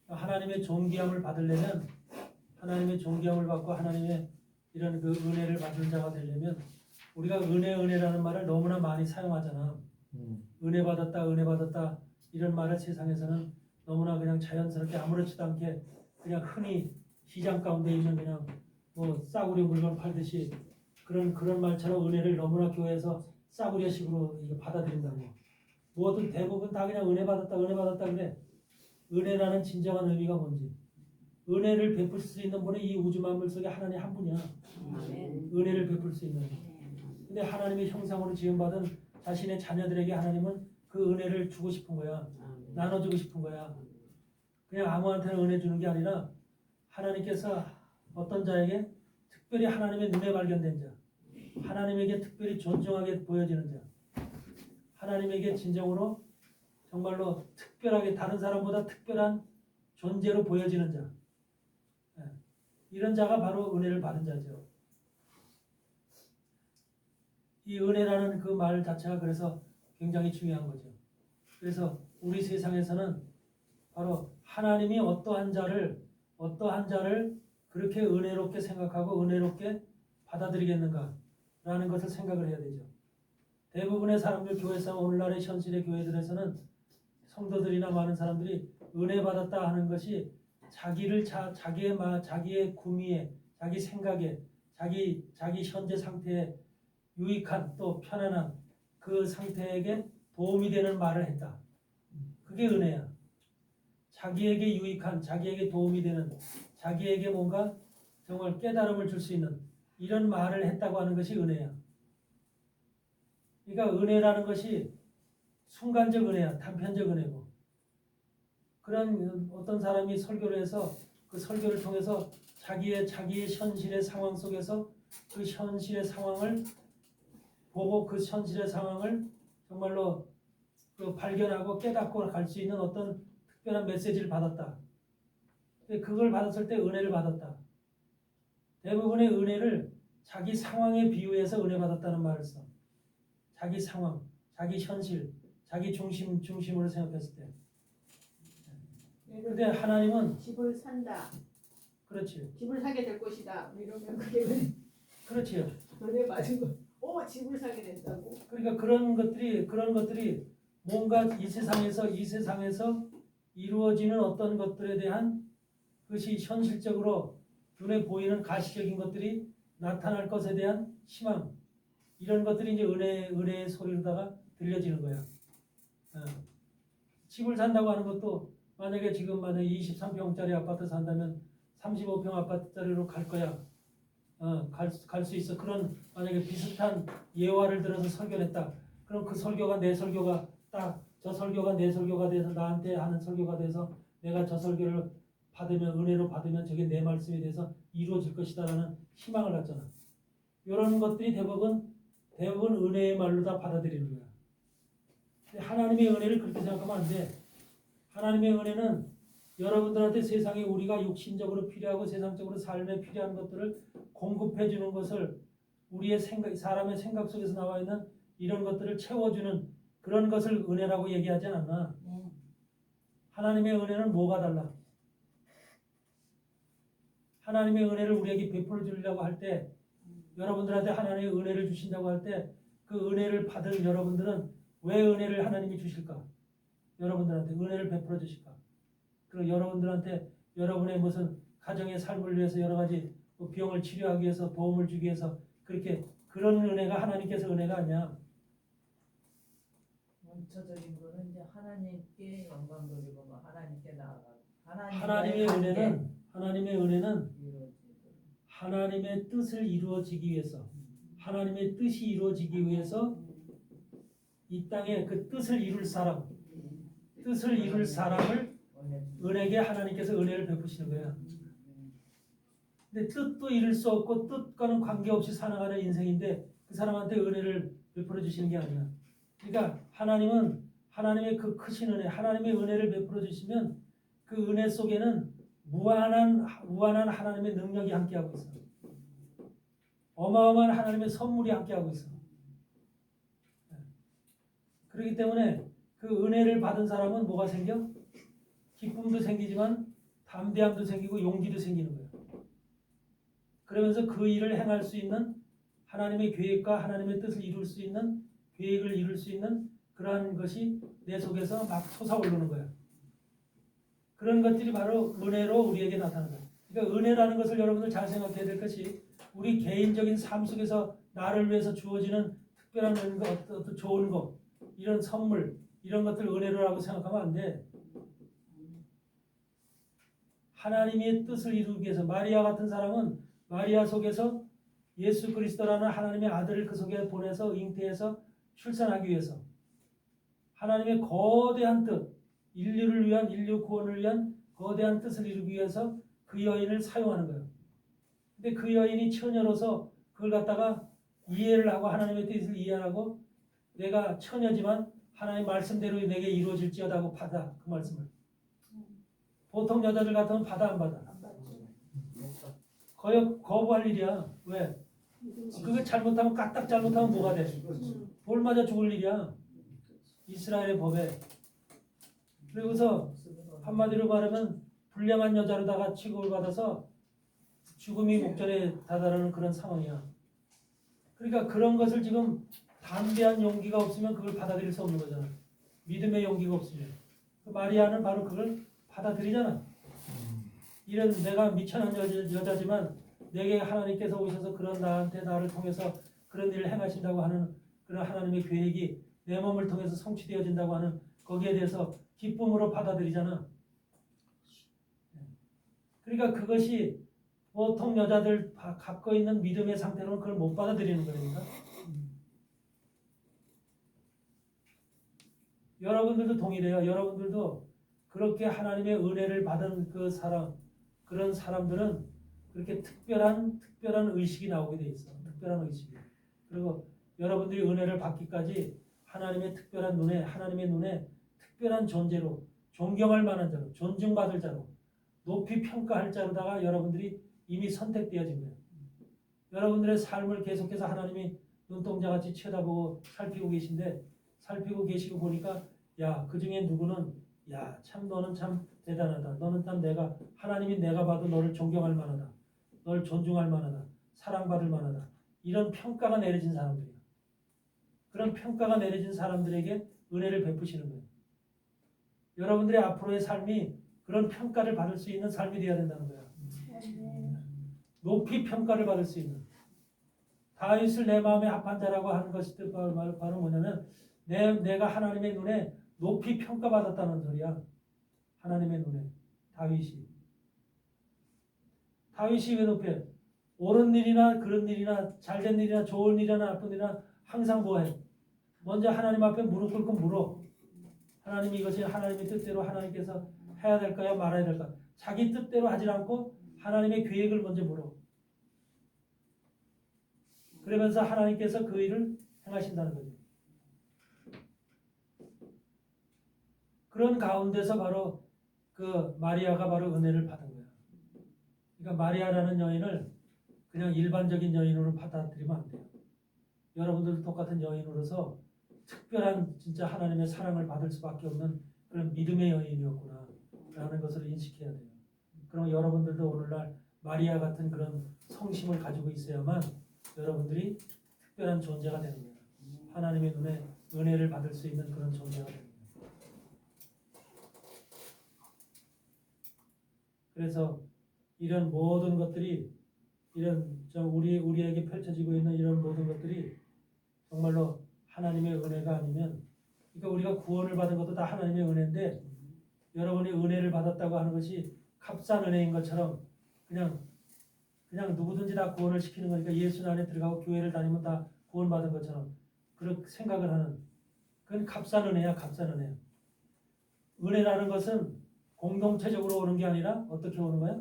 하나님의 존귀함을 받으려면, 하나님의 존귀함을 받고 하나님의 이런 그 은혜를 받은 자가 되려면, 우리가 은혜라는 말을 너무나 많이 사용하잖아. 은혜 받았다 이런 말을 세상에서는 너무나 그냥 자연스럽게 아무렇지도 않게 그냥 흔히 시장 가운데 있는 그냥 뭐 싸구려 물건 팔듯이 그런 말처럼 은혜를 너무나 교회에서 싸구려식으로 이게 받아들인다고. 뭐든 대부분 다 그냥 은혜 받았다 그래. 은혜라는 진정한 의미가 뭔지, 은혜를 베풀 수 있는 분은 이 우주 만물 속에 하나님 한 분이야. 은혜를 베풀 수 있는. 근데 하나님의 형상으로 지음받은 자신의 자녀들에게 하나님은 그 은혜를 주고 싶은 거야. 나눠주고 싶은 거야. 그냥 아무한테나 은혜 주는 게 아니라 하나님께서 어떤 자에게 특별히 하나님의 눈에 발견된 자, 하나님에게 특별히 존중하게 보여지는 자, 하나님에게 진정으로 정말로 특별하게 다른 사람보다 특별한 존재로 보여지는 자, 이런 자가 바로 은혜를 받은 자죠. 이 은혜라는 그 말 자체가 그래서 굉장히 중요한 거죠. 그래서 우리 세상에서는 바로 하나님이 어떠한 자를 그렇게 은혜롭게 생각하고 은혜롭게 받아들이겠는가라는 것을 생각을 해야 되죠. 대부분의 사람들 교회에서 오늘날의 현실의 교회들에서는 성도들이나 많은 사람들이 은혜 받았다 하는 것이 자기의 구미에, 자기 생각에, 자기 현재 상태에 유익한 또 편안한 그 상태에게 도움이 되는 말을 했다. 그게 은혜야. 자기에게 유익한, 자기에게 도움이 되는, 자기에게 뭔가 정말 깨달음을 줄 수 있는 이런 말을 했다고 하는 것이 은혜야. 그러니까 은혜라는 것이 순간적 은혜야. 단편적 은혜고. 그런 어떤 사람이 설교를 해서 그 설교를 통해서 자기의 현실의 상황 속에서 그 현실의 상황을 보고 그 현실의 상황을 정말로 그 발견하고 깨닫고 갈 수 있는 어떤 특별한 메시지를 받았다. 그걸 받았을 때 은혜를 받았다. 대부분의 은혜를 자기 상황에 비유해서 은혜 받았다는 말을 써. 자기 상황, 자기 현실, 자기 중심으로 생각했을 때. 그런데 하나님은 집을 산다. 그렇지. 집을 사게 될 것이다. 이러면 그게 왜 그렇지요. 은혜 받은 거? 집을 사게 된다고? 그러니까 그런 것들이 뭔가 이 세상에서 이루어지는 어떤 것들에 대한 그것이 현실적으로 눈에 보이는 가시적인 것들이 나타날 것에 대한 희망, 이런 것들이 이제 은혜의 소리로다가 들려지는 거야. 집을 산다고 하는 것도 만약에 23평짜리 아파트 산다면 35평 아파트짜리로 갈 거야. 갈 수 있어. 그런 만약에 비슷한 예화를 들어서 설교를 했다. 그럼 그 설교가 내 설교가 딱 저 설교가 내 설교가 돼서 나한테 하는 설교가 돼서 내가 저 설교를 받으면 은혜로 받으면 저게 내 말씀에 대해서 이루어질 것이다라는 희망을 갖잖아. 이런 것들이 대부분 은혜의 말로 다 받아들이는 거야. 근데 하나님의 은혜를 그렇게 생각하면 안 돼. 하나님의 은혜는 여러분들한테 세상에 우리가 육신적으로 필요하고 세상적으로 삶에 필요한 것들을 공급해 주는 것을 우리의 사람의 생각 속에서 나와 있는 이런 것들을 채워주는 그런 것을 은혜라고 얘기하지 않나. 하나님의 은혜는 뭐가 달라? 하나님의 은혜를 우리에게 베풀어 주려고 할 때, 여러분들한테 하나님의 은혜를 주신다고 할 때 그 은혜를 받은 여러분들은 왜 은혜를 하나님이 주실까? 여러분들한테 은혜를 베풀어 주실까? 그리고 여러분들한테 여러분의 무슨 가정의 삶을 위해서 여러 가지 병을 치료하기 위해서 도움을 주기 위해서 그런 은혜가 하나님께서 은혜가 아니야. 원초적인 거는 이제 하나님께 영광 돌리고 뭐 하나님께 나아가고 하나님의 은혜는 이루어지고 하나님의 뜻을 이루어지기 위해서 하나님의 뜻이 이루어지기 위해서 이 땅에 그 뜻을 이룰 사람을 은혜게 하나님께서 은혜를 베푸시는 거야. 근데 뜻도 이룰 수 없고 뜻과는 관계없이 살아가는 인생인데 그 사람한테 은혜를 베풀어 주시는 게 아니야. 그러니까 하나님은 하나님의 그 크신 은혜, 하나님의 은혜를 베풀어 주시면 그 은혜 속에는 무한한 하나님의 능력이 함께하고 있어. 어마어마한 하나님의 선물이 함께하고 있어. 그렇기 때문에 그 은혜를 받은 사람은 뭐가 생겨? 기쁨도 생기지만 담대함도 생기고 용기도 생기는 거예요. 그러면서 그 일을 행할 수 있는 하나님의 계획과 하나님의 뜻을 이룰 수 있는 계획을 이룰 수 있는 그러한 것이 내 속에서 막 솟아오르는 거야. 그런 것들이 바로 은혜로 우리에게 나타나는 거야. 그러니까 은혜라는 것을 여러분들 잘 생각해야 될 것이 우리 개인적인 삶 속에서 나를 위해서 주어지는 특별한 어떤 좋은 것, 이런 선물, 이런 것들 은혜로라고 생각하면 안 돼. 하나님의 뜻을 이루기 위해서 마리아 같은 사람은 마리아 속에서 예수 그리스도라는 하나님의 아들을 그 속에 보내서 잉태해서 출산하기 위해서 하나님의 거대한 뜻, 인류를 위한 인류 구원을 위한 거대한 뜻을 이루기 위해서 그 여인을 사용하는 거예요. 근데 그 여인이 처녀로서 그걸 갖다가 이해를 하고 하나님의 뜻을 이해하고 내가 처녀지만 하나님 말씀대로 내게 이루어질지어다 하고 받아 그 말씀을. 보통 여자들 같으면 받아 안 받아? 안 받죠. 거부할 일이야. 왜? 그게 잘못하면 까딱 잘못하면 뭐가 돼? 돌 맞아 죽을 일이야. 이스라엘의 법에. 그리고서 한마디로 말하면 불량한 여자로다가 취급을 받아서 죽음이 목전에 다다르는 그런 상황이야. 그러니까 그런 것을 지금 담대한 용기가 없으면 그걸 받아들일 수 없는 거잖아. 믿음의 용기가 없으면. 그 마리아는 바로 그걸 받아들이잖아. 이런 내가 미천한 여자지만 내게 하나님께서 오셔서 그런 나를 통해서 그런 일을 행하신다고 하는 그런 하나님의 계획이 내 몸을 통해서 성취되어진다고 하는 거기에 대해서 기쁨으로 받아들이잖아. 그러니까 그것이 보통 여자들 갖고 있는 믿음의 상태로는 그걸 못 받아들이는 거니까. 여러분들도 동일해요. 여러분들도 그렇게 하나님의 은혜를 받은 그 사람, 그런 사람들은 그렇게 특별한 의식이 나오게 돼 있어. 특별한 의식이. 그리고 여러분들이 은혜를 받기까지 하나님의 특별한 눈에, 하나님의 눈에 특별한 존재로, 존경할 만한 자로, 존중받을 자로, 높이 평가할 자로다가 여러분들이 이미 선택되어진 거예요. 여러분들의 삶을 계속해서 하나님이 눈동자같이 쳐다보고 살피고 계신데, 살피고 계시고 보니까 야, 그 중에 누구는 야, 참 너는 참 대단하다. 너는 참 하나님이 내가 봐도 너를 존경할 만하다. 너를 존중할 만하다. 사랑받을 만하다. 이런 평가가 내려진 사람들이야. 그런 평가가 내려진 사람들에게 은혜를 베푸시는 거예요. 여러분들의 앞으로의 삶이 그런 평가를 받을 수 있는 삶이 되어야 된다는 거야. 높이 평가를 받을 수 있는. 다윗을 내 마음에 합한 자라고 하는 것이 바로 뭐냐면 내가 하나님의 눈에 높이 평가받았다는 소리야. 하나님의 눈에. 다윗이 왜 높여? 옳은 일이나 그런 일이나 잘된 일이나 좋은 일이나 나쁜 일이나 항상 뭐해? 먼저 하나님 앞에 무릎 꿇고 물어. 하나님이 이것이 하나님의 뜻대로 하나님께서 해야 될까요? 말아야 될까? 자기 뜻대로 하지 않고 하나님의 계획을 먼저 물어. 그러면서 하나님께서 그 일을 행하신다는 거죠. 그런 가운데서 바로 그 마리아가 바로 은혜를 받은 거야. 그러니까 마리아라는 여인을 그냥 일반적인 여인으로 받아들이면 안 돼요. 여러분들도 똑같은 여인으로서 특별한 진짜 하나님의 사랑을 받을 수밖에 없는 그런 믿음의 여인이었구나 라는 것을 인식해야 돼요. 그럼 여러분들도 오늘날 마리아 같은 그런 성심을 가지고 있어야만 여러분들이 특별한 존재가 되는 거예요. 하나님의 눈에 은혜를 받을 수 있는 그런 존재가 되는 거예요. 그래서 이런 모든 것들이 우리에게 펼쳐지고 있는 이런 모든 것들이 정말로 하나님의 은혜가 아니면, 그러니까 우리가 구원을 받은 것도 다 하나님의 은혜인데 여러분이 은혜를 받았다고 하는 것이 값싼 은혜인 것처럼 그냥 누구든지 다 구원을 시키는 거니까 예수 안에 들어가고 교회를 다니면 다 구원받은 것처럼 그렇게 생각을 하는, 그건 값싼 은혜야. 값싼 은혜야. 은혜라는 것은 공동체적으로 오는 게 아니라 어떻게 오는 거야?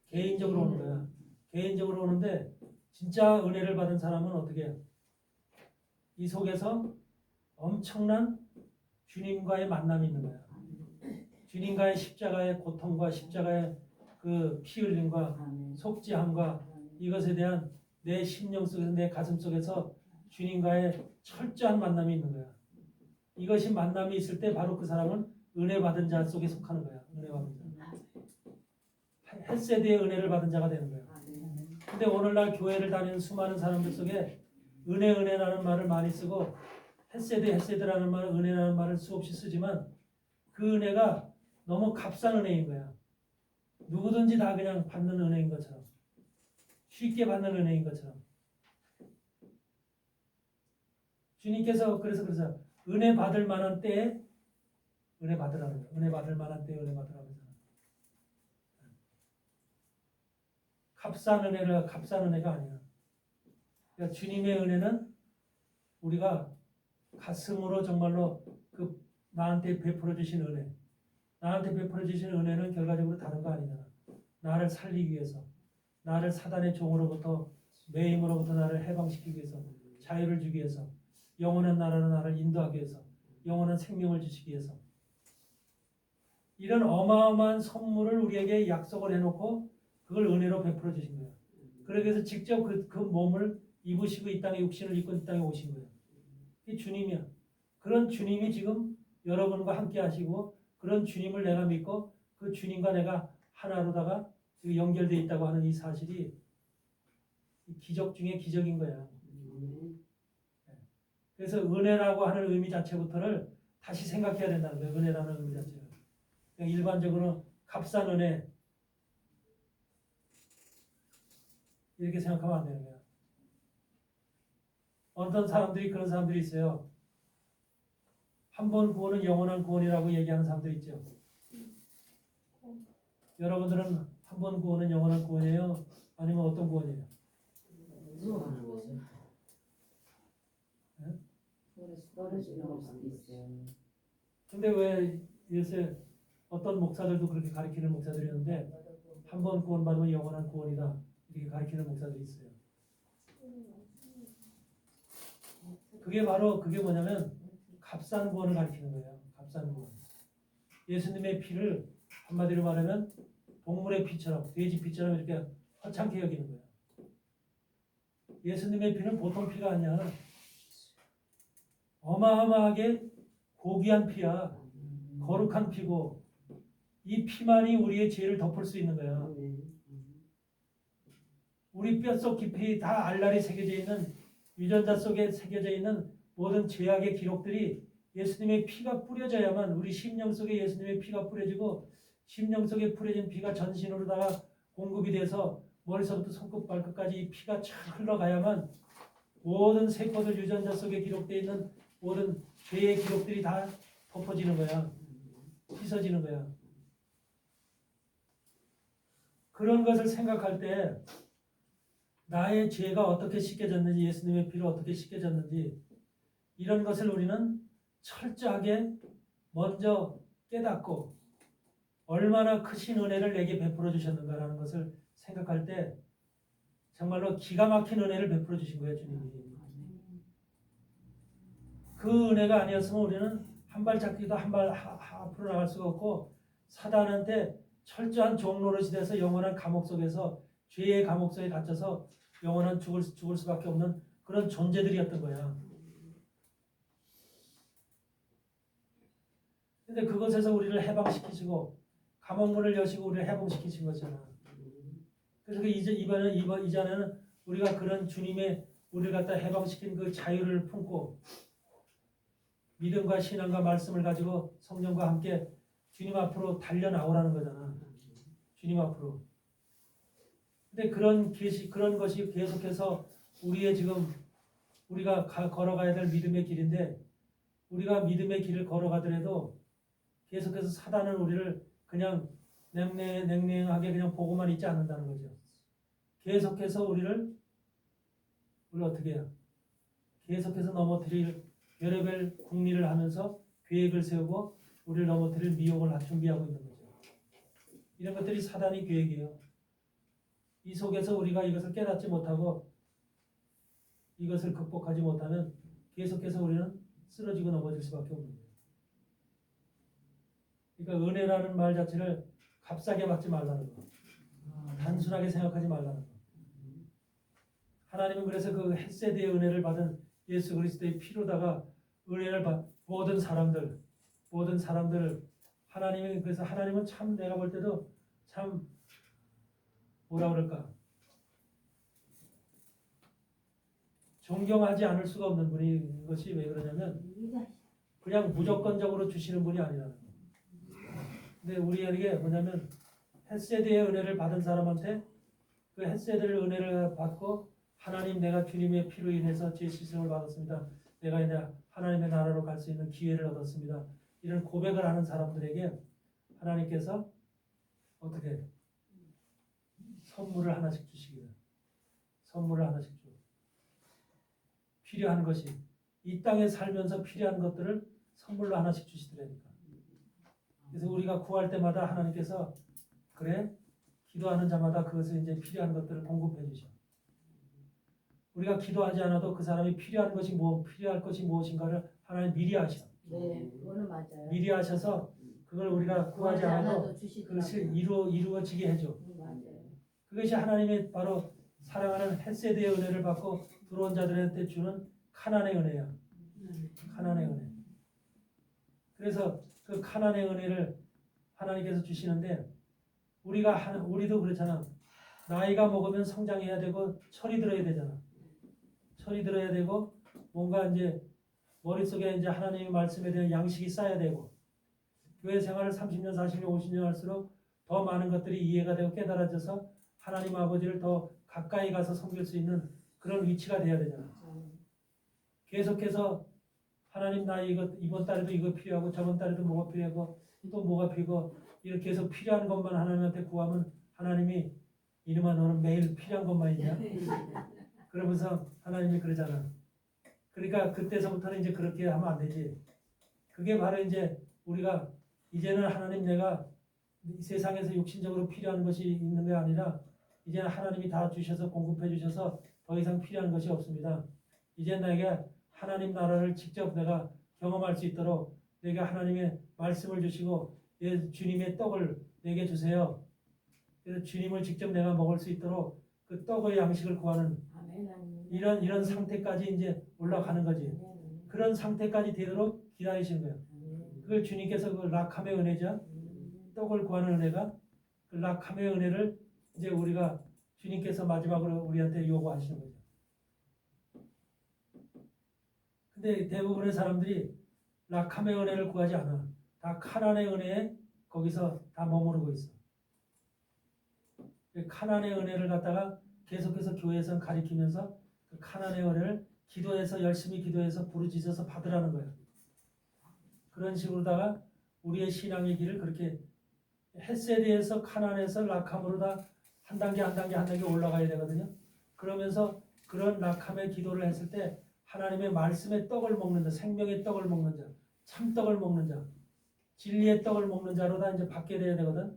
개인적으로 오는 거야. 개인적으로 오는데 진짜 은혜를 받은 사람은 어떻게 해요? 이 속에서 엄청난 주님과의 만남이 있는 거야. 주님과의 십자가의 고통과 십자가의 그 피 흘림과 속죄함과 이것에 대한 내 심령 속에서, 내 가슴 속에서 주님과의 철저한 만남이 있는 거야. 이것이 만남이 있을 때 바로 그 사람은 은혜 받은 자 속에 속하는 거야. 은혜 받은 자. 헷세대의 은혜를 받은 자가 되는 거야. 근데 오늘날 교회를 다니는 수많은 사람들 속에 은혜라는 말을 많이 쓰고 헷세대라는 말을, 은혜라는 말을 수없이 쓰지만 그 은혜가 너무 값싼 은혜인 거야. 누구든지 다 그냥 받는 은혜인 것처럼, 쉽게 받는 은혜인 것처럼. 주님께서 그래서 은혜 받을 만한 때에 은혜 받으라는 거야. 은혜 받을 만한 때에 은혜 받으라는 거야. 값싼 은혜가 아니야. 그러니까 주님의 은혜는 우리가 가슴으로 정말로 그 나한테 베풀어 주신 은혜, 나한테 베풀어 주신 은혜는 결과적으로 다른 거 아니잖아. 나를 살리기 위해서, 나를 사단의 종으로부터, 매임으로부터 나를 해방시키기 위해서, 자유를 주기 위해서, 영원한 나라로 나를 인도하기 위해서, 영원한 생명을 주시기 위해서, 이런 어마어마한 선물을 우리에게 약속을 해놓고 그걸 은혜로 베풀어 주신 거예요. 그래서 직접 그 몸을 입으시고 이 땅에 육신을 입고 이 땅에 오신 거예요. 이 주님이야. 그런 주님이 지금 여러분과 함께 하시고, 그런 주님을 내가 믿고 그 주님과 내가 하나로다가 연결되어 있다고 하는 이 사실이 기적 중에 기적인 거야. 그래서 은혜라고 하는 의미 자체부터를 다시 생각해야 된다는 거예요. 은혜라는 의미 자체를. 그냥 일반적으로 값싼 은혜 이렇게 생각하면 안 되는 거야. 어떤 사람들이 그런 사람들이 있어요. 한 번 구원은 영원한 구원이라고 얘기하는 사람들이 있죠. 여러분들은 한 번 구원은 영원한 구원이에요? 아니면 어떤 구원이에요? 무서워하는 거죠. 네? 떨어지는 수도 있어요. 근데 왜 요새 어떤 목사들도 그렇게 가르치는 목사들이 있는데 한 번 구원 받으면 영원한 구원이다 이렇게 가르치는 목사들이 있어요. 그게 바로 그게 뭐냐면 값싼 구원을 가르치는 거예요. 값싼 구원. 예수님의 피를 한마디로 말하면 동물의 피처럼, 돼지 피처럼 이렇게 허창게 여기는 거예요. 예수님의 피는 보통 피가 아니야. 어마어마하게 고귀한 피야. 거룩한 피고, 이 피만이 우리의 죄를 덮을 수 있는 거야. 우리 뼛속 깊이 다 알날이 새겨져 있는, 유전자 속에 새겨져 있는 모든 죄악의 기록들이 예수님의 피가 뿌려져야만, 우리 심령 속에 예수님의 피가 뿌려지고, 심령 속에 뿌려진 피가 전신으로다가 공급이 돼서 머리서부터 손끝 발끝까지 이 피가 쫙 흘러가야만 모든 세포들 유전자 속에 기록되어 있는 모든 죄의 기록들이 다 덮어지는 거야. 씻어지는 거야. 그런 것을 생각할 때 나의 죄가 어떻게 씻겨졌는지, 예수님의 피로 어떻게 씻겨졌는지, 이런 것을 우리는 철저하게 먼저 깨닫고 얼마나 크신 은혜를 내게 베풀어 주셨는가라는 것을 생각할 때 정말로 기가 막힌 은혜를 베풀어 주신 거예요, 주님이. 그 은혜가 아니었으면 우리는 한 발짝기도 한 발 앞으로 나갈 수가 없고, 사단한테 철저한 종노릇이 돼서 영원한 감옥 속에서, 죄의 감옥 속에 갇혀서 영원한 죽을 수밖에 없는 그런 존재들이었던 거야. 근데 그것에서 우리를 해방시키시고 감옥문을 여시고 우리를 해방시키신 거잖아. 그래서 이전에는 우리가 그런 주님의 우리를 갖다 해방시킨 그 자유를 품고 믿음과 신앙과 말씀을 가지고 성령과 함께 주님 앞으로 달려나오라는 거잖아. 주님 앞으로. 근데 그런 것이 계속해서 우리의 지금 우리가 걸어가야 될 믿음의 길인데, 우리가 믿음의 길을 걸어가더라도 계속해서 사단은 우리를 그냥 냉랭하게 그냥 보고만 있지 않는다는 거죠. 계속해서 우리를 어떻게 해요? 계속해서 넘어뜨릴 별의별 궁리를 하면서 계획을 세우고 우리를 넘어뜨릴 미혹을 준비하고 있는 거죠. 이런 것들이 사단의 계획이에요. 이 속에서 우리가 이것을 깨닫지 못하고 이것을 극복하지 못하면 계속해서 우리는 쓰러지고 넘어질 수밖에 없는 거예요. 그러니까 은혜라는 말 자체를 값싸게 받지 말라는 거. 단순하게 생각하지 말라는 거. 하나님은 그래서 그 헷세대의 은혜를 받은 예수 그리스도의 피로다가 은혜를 모든 사람들 하나님이, 그래서 하나님은 참 내가 볼 때도 참 뭐라 그럴까, 존경하지 않을 수가 없는 분이, 것이 왜 그러냐면 그냥 무조건적으로 주시는 분이 아니라는 거예요. 근데 우리에게 뭐냐면 헷세대의 은혜를 받은 사람한테 그 헷세대의 은혜를 받고, 하나님 내가 주님의 피로 인해서 제 씻음을 받았습니다. 내가 이제 하나님의 나라로 갈 수 있는 기회를 얻었습니다. 이런 고백을 하는 사람들에게 하나님께서 어떻게 선물을 하나씩 주시기를, 선물을 하나씩 줘. 필요한 것이 이 땅에 살면서 필요한 것들을 선물로 하나씩 주시더라니까. 그래서 우리가 구할 때마다 하나님께서 그래 기도하는 자마다 그것을 이제 필요한 것들을 공급해 주셔. 우리가 기도하지 않아도 그 사람이 필요한 것이 필요할 것이 무엇인가를 하나님 미리 아셔. 네, 그거는 맞아요. 미리 하셔서 그걸 우리가 구하지 않아도 그것이 이루어지게 해줘. 맞아요. 그것이 하나님의 바로 사랑하는 헷세드의 은혜를 받고 들어온 자들한테 주는 카난의 은혜야. 카난의 은혜. 그래서 그 카난의 은혜를 하나님께서 주시는데 우리도 그렇잖아. 나이가 먹으면 성장해야 되고 철이 들어야 되잖아. 철이 들어야 되고 뭔가 이제 머릿속에 이제 하나님의 말씀에 대한 양식이 쌓여야 되고 교회 생활을 30년, 40년, 50년 할수록 더 많은 것들이 이해가 되고 깨달아져서 하나님 아버지를 더 가까이 가서 섬길 수 있는 그런 위치가 돼야 되잖아. 계속해서 하나님 나 이번 달에도 이거 필요하고 저번 달에도 뭐가 필요하고 또 뭐가 필요하고 이렇게 계속 필요한 것만 하나님한테 구하면 하나님이 이놈아 너는 매일 필요한 것만 있냐? 그러면서 하나님이 그러잖아. 그러니까 그때서부터는 이제 그렇게 하면 안 되지. 그게 바로 이제 우리가 이제는 하나님 내가 이 세상에서 육신적으로 필요한 것이 있는 게 아니라 이제는 하나님이 다 주셔서 공급해 주셔서 더 이상 필요한 것이 없습니다. 이제 내게 하나님 나라를 직접 내가 경험할 수 있도록 내게 하나님의 말씀을 주시고 주님의 떡을 내게 주세요. 그래서 주님을 직접 내가 먹을 수 있도록 그 떡의 양식을 구하는 이런 상태까지 이제 올라가는 거지. 그런 상태까지 되도록 기다리시는 거예요. 그걸 주님께서 그 락함의 은혜죠. 떡을 구하는 은혜가 그 락함의 은혜를 이제 우리가 주님께서 마지막으로 우리한테 요구하시는 거죠. 근데 대부분의 사람들이 락함의 은혜를 구하지 않아. 다 카난의 은혜에 거기서 다 머무르고 있어. 카난의 은혜를 갖다가 계속해서 교회에서 가리키면서 그 카난의 은혜를 기도해서 열심히 기도해서 부르짖어서 받으라는 거야. 그런 식으로다가 우리의 신앙의 길을 그렇게 헷세드에서 카난에서 락함으로 다 한 단계 한 단계 한 단계 올라가야 되거든요. 그러면서 그런 락함의 기도를 했을 때 하나님의 말씀의 떡을 먹는 자, 생명의 떡을 먹는 자, 참떡을 먹는 자, 진리의 떡을 먹는 자로 다 이제 바뀌어야 돼야 되거든.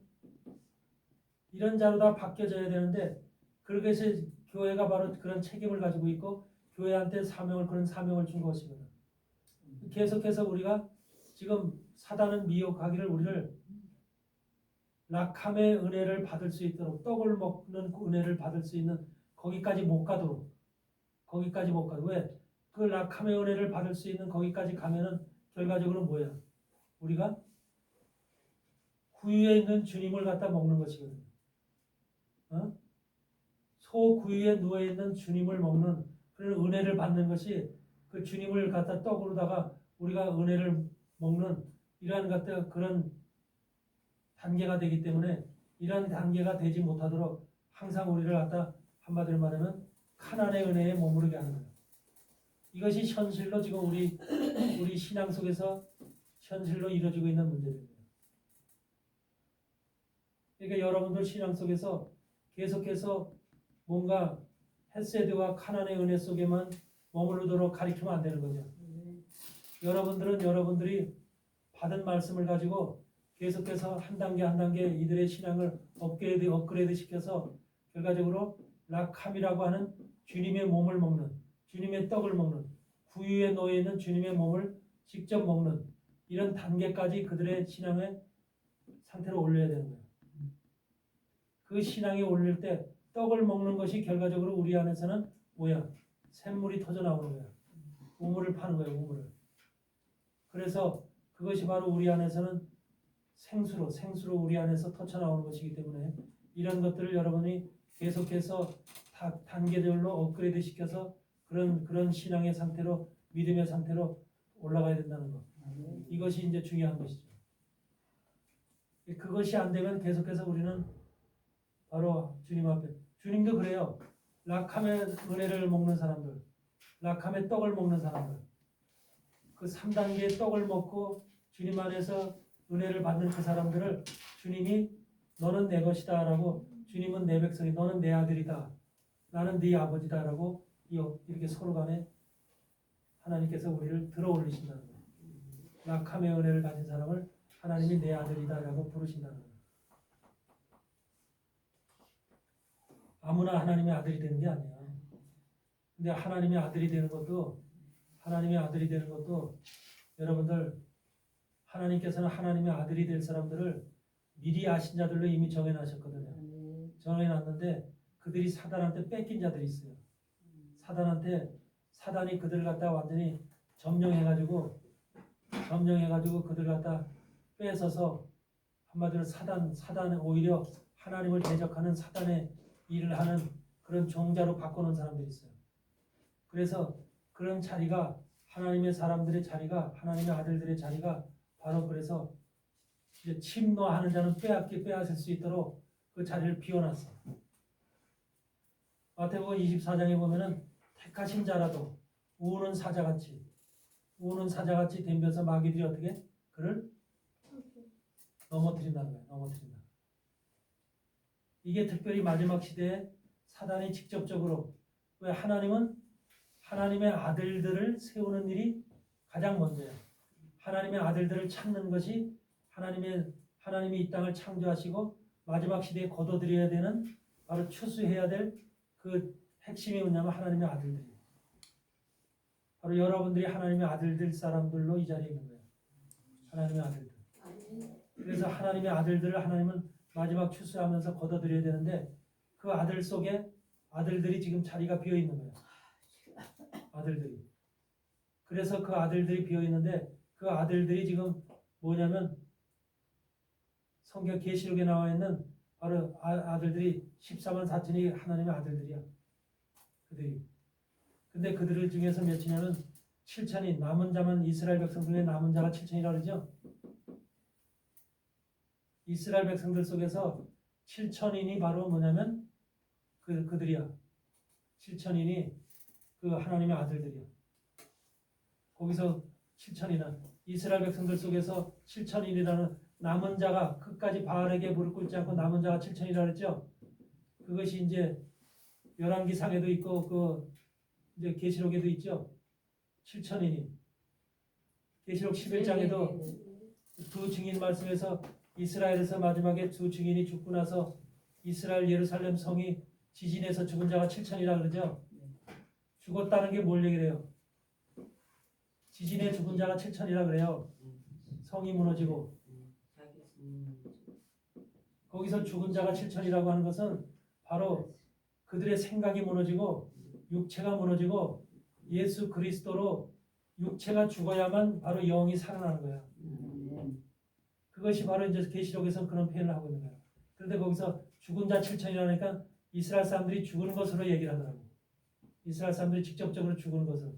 이런 자로 다 바뀌어져야 되는데 그렇게 해서 교회가 바로 그런 책임을 가지고 있고 교회한테 그런 사명을 준 것이거든. 계속해서 우리가 지금 사단은 미혹하기를 우리를 락함의 은혜를 받을 수 있도록 떡을 먹는 은혜를 받을 수 있는 거기까지 못 가도록 왜? 그 락함의 은혜를 받을 수 있는 거기까지 가면은 결과적으로 뭐야? 우리가 구유에 있는 주님을 갖다 먹는 것이거든. 소 구유에 누워 있는 주님을 먹는 그런 은혜를 받는 것이 그 주님을 갖다 떡으로다가 우리가 은혜를 먹는 이러한 것들 그런 단계가 되기 때문에 이러한 단계가 되지 못하도록 항상 우리를 갖다 한마디로 말하면 카난의 은혜에 머무르게 하는 거예요. 이것이 현실로 지금 우리 신앙 속에서 현실로 이루어지고 있는 문제입니다. 그러니까 여러분들 신앙 속에서 계속해서 뭔가 헷세드와 카난의 은혜 속에만 머무르도록 가리키면 안 되는 거죠. 여러분들은 여러분들이 받은 말씀을 가지고 계속해서 한 단계 한 단계 이들의 신앙을 업그레이드 시켜서 결과적으로 락함이라고 하는 주님의 몸을 먹는 주님의 떡을 먹는 구유에 놓여 있는 주님의 몸을 직접 먹는 이런 단계까지 그들의 신앙의 상태로 올려야 되는 거예요. 그 신앙이 올릴 때 떡을 먹는 것이 결과적으로 우리 안에서는 뭐야? 샘물이 터져 나오는 거야. 우물을 파는 거예요. 우물을. 그래서 그것이 바로 우리 안에서는 생수로 우리 안에서 터쳐 나오는 것이기 때문에 이런 것들을 여러분이 계속해서 단계별로 업그레이드 시켜서 그런 신앙의 상태로 믿음의 상태로 올라가야 된다는 것. 이것이 이제 중요한 것이죠. 그것이 안 되면 계속해서 우리는 바로 주님 앞에 주님도 그래요. 락함의 은혜를 먹는 사람들, 락함의 떡을 먹는 사람들, 그 3단계의 떡을 먹고 주님 안에서 은혜를 받는 그 사람들을 주님이 너는 내 것이다 라고 주님은 내 백성이 너는 내 아들이다 나는 네 아버지다 라고 이렇게 서로 간에 하나님께서 우리를 들어 올리신다는 거예요. 라캄의 은혜를 가진 사람을 하나님이 내 아들이다라고 부르신다는 거예요. 아무나 하나님의 아들이 되는 게 아니야. 근데 하나님의 아들이 되는 것도 여러분들 하나님께서는 하나님의 아들이 될 사람들을 미리 아신 자들로 이미 정해놨었거든요. 정해놨는데 그들이 사단한테 뺏긴 자들이 있어요. 사단이 그들을 갖다 완전히 점령해가지고 그들을 갖다 뺏어서 한마디로 사단은 오히려 하나님을 대적하는 사단의 일을 하는 그런 종자로 바꿔놓은 사람들이 있어요. 그래서 그런 자리가 하나님의 사람들의 자리가 하나님의 아들들의 자리가 바로 그래서 이제 침노하는 자는 빼앗을 수 있도록 그 자리를 비워놨어. 마태복음 24장에 보면은 택하신 자라도 우는 사자같이 덤벼서 마귀들이 어떻게 그를 넘어뜨린다는 거예요. 넘어뜨린다. 이게 특별히 마지막 시대에 사단이 직접적으로 왜 하나님은 하나님의 아들들을 세우는 일이 가장 먼저예요. 하나님의 아들들을 찾는 것이 하나님이 이 땅을 창조하시고 마지막 시대에 거둬들여야 되는 바로 추수해야 될 그 핵심이 뭐냐면 하나님의 아들들이에요. 바로 여러분들이 하나님의 아들들 사람들로 이 자리에 있는 거예요. 하나님의 아들들. 그래서 하나님의 아들들을 하나님은 마지막 추수하면서 거둬들여야 되는데 그 아들 속에 아들들이 지금 자리가 비어 있는 거예요. 아들들이. 그래서 그 아들들이 비어 있는데 그 아들들이 지금 뭐냐면 성경 계시록에 나와 있는 바로 아들들이 14만 4천이 하나님의 아들들이야. 그들이. 근데 그들 중에서 몇이냐면 7천이 남은 자만 이스라엘 백성 중에 남은 자가 7천이라 그러죠. 이스라엘 백성들 속에서 7천인이 바로 뭐냐면 그들이야. 7천인이 그 하나님의 아들들이야. 거기서 7천이나 이스라엘 백성들 속에서 7천인이라는 남은 자가 끝까지 바알에게 무릎 꿇지 않고 남은 자가 7천이라 그랬죠. 그것이 이제 열왕기상에도 있고 그 이제 계시록에도 있죠. 7천인이. 계시록 11장에도 두 증인 말씀에서 이스라엘에서 마지막에 두 증인이 죽고 나서 이스라엘 예루살렘 성이 지진에서 죽은 자가 7천이라 그러죠. 죽었다는 게 뭘 얘기해요? 지진에 죽은 자가 7천이라 그래요. 성이 무너지고. 거기서 죽은 자가 7천이라고 하는 것은 바로 그들의 생각이 무너지고 육체가 무너지고 예수 그리스도로 육체가 죽어야만 바로 영이 살아나는 거예요. 그것이 바로 이제 계시록에서 그런 표현을 하고 있는 거예요. 그런데 거기서 죽은 자 7천이라니까 이스라엘 사람들이 죽은 것으로 얘기를 하더라고요. 이스라엘 사람들이 직접적으로 죽은 것을.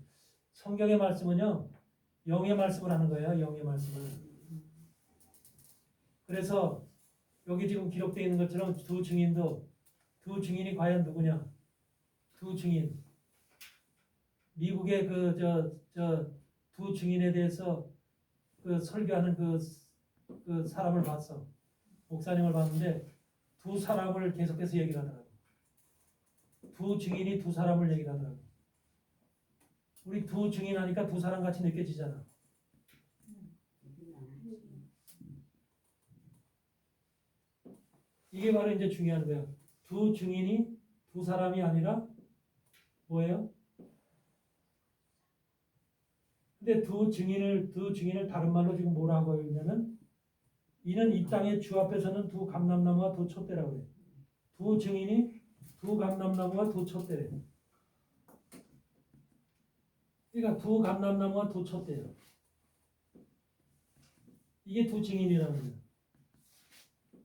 성경의 말씀은요. 영의 말씀을 하는 거예요. 영의 말씀을. 그래서 여기 지금 기록되어 있는 것처럼 두 증인이 과연 누구냐? 두 증인. 미국의 두 증인에 대해서 그 설교하는 그 사람을 봤어. 목사님을 봤는데 두 사람을 계속해서 얘기를 하더라고. 두 증인이 두 사람을 얘기를 하더라고. 우리 두 증인 하니까 두 사람 같이 느껴지잖아. 이게 바로 이제 중요한 거예요. 두 증인이 두 사람이 아니라 뭐예요? 근데 두 증인을 다른 말로 지금 뭐라고 했냐면 이는 이 땅의 주 앞에서는 두 감람나무와 두 촛대라고 그래요. 두 증인이 두 감람나무와 두 촛대래요. 그러니까 두 감람나무와 두 촛대예요. 이게 두 증인이라는 거예요.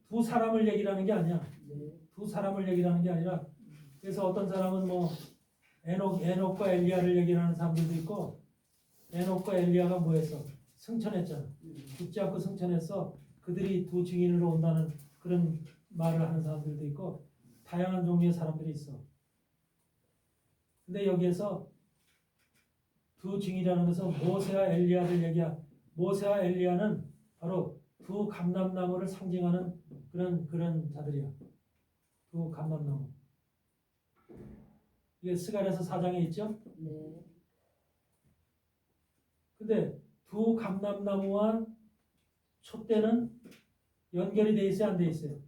두 사람을 얘기하는 게 아니야. 두 사람을 얘기하는 게 아니라 그래서 어떤 사람은 뭐 에녹과 엘리야를 얘기하는 사람들도 있고 에녹과 엘리야가 뭐했어? 승천했잖아. 죽지 않고 승천했어. 그들이 두 증인으로 온다는 그런 말을 하는 사람들도 있고 다양한 종류의 사람들이 있어. 근데 여기에서 두 증인이라는 것은 모세와 엘리야를 모세와 엘리야는 바로 두 감람나무를 상징하는 그런 자들이야. 두 감람나무. 이게 스가랴서 4장에 있죠? 네. 근데 두 감람나무와 촛대는 연결이 돼 있어요, 안 돼 있어요?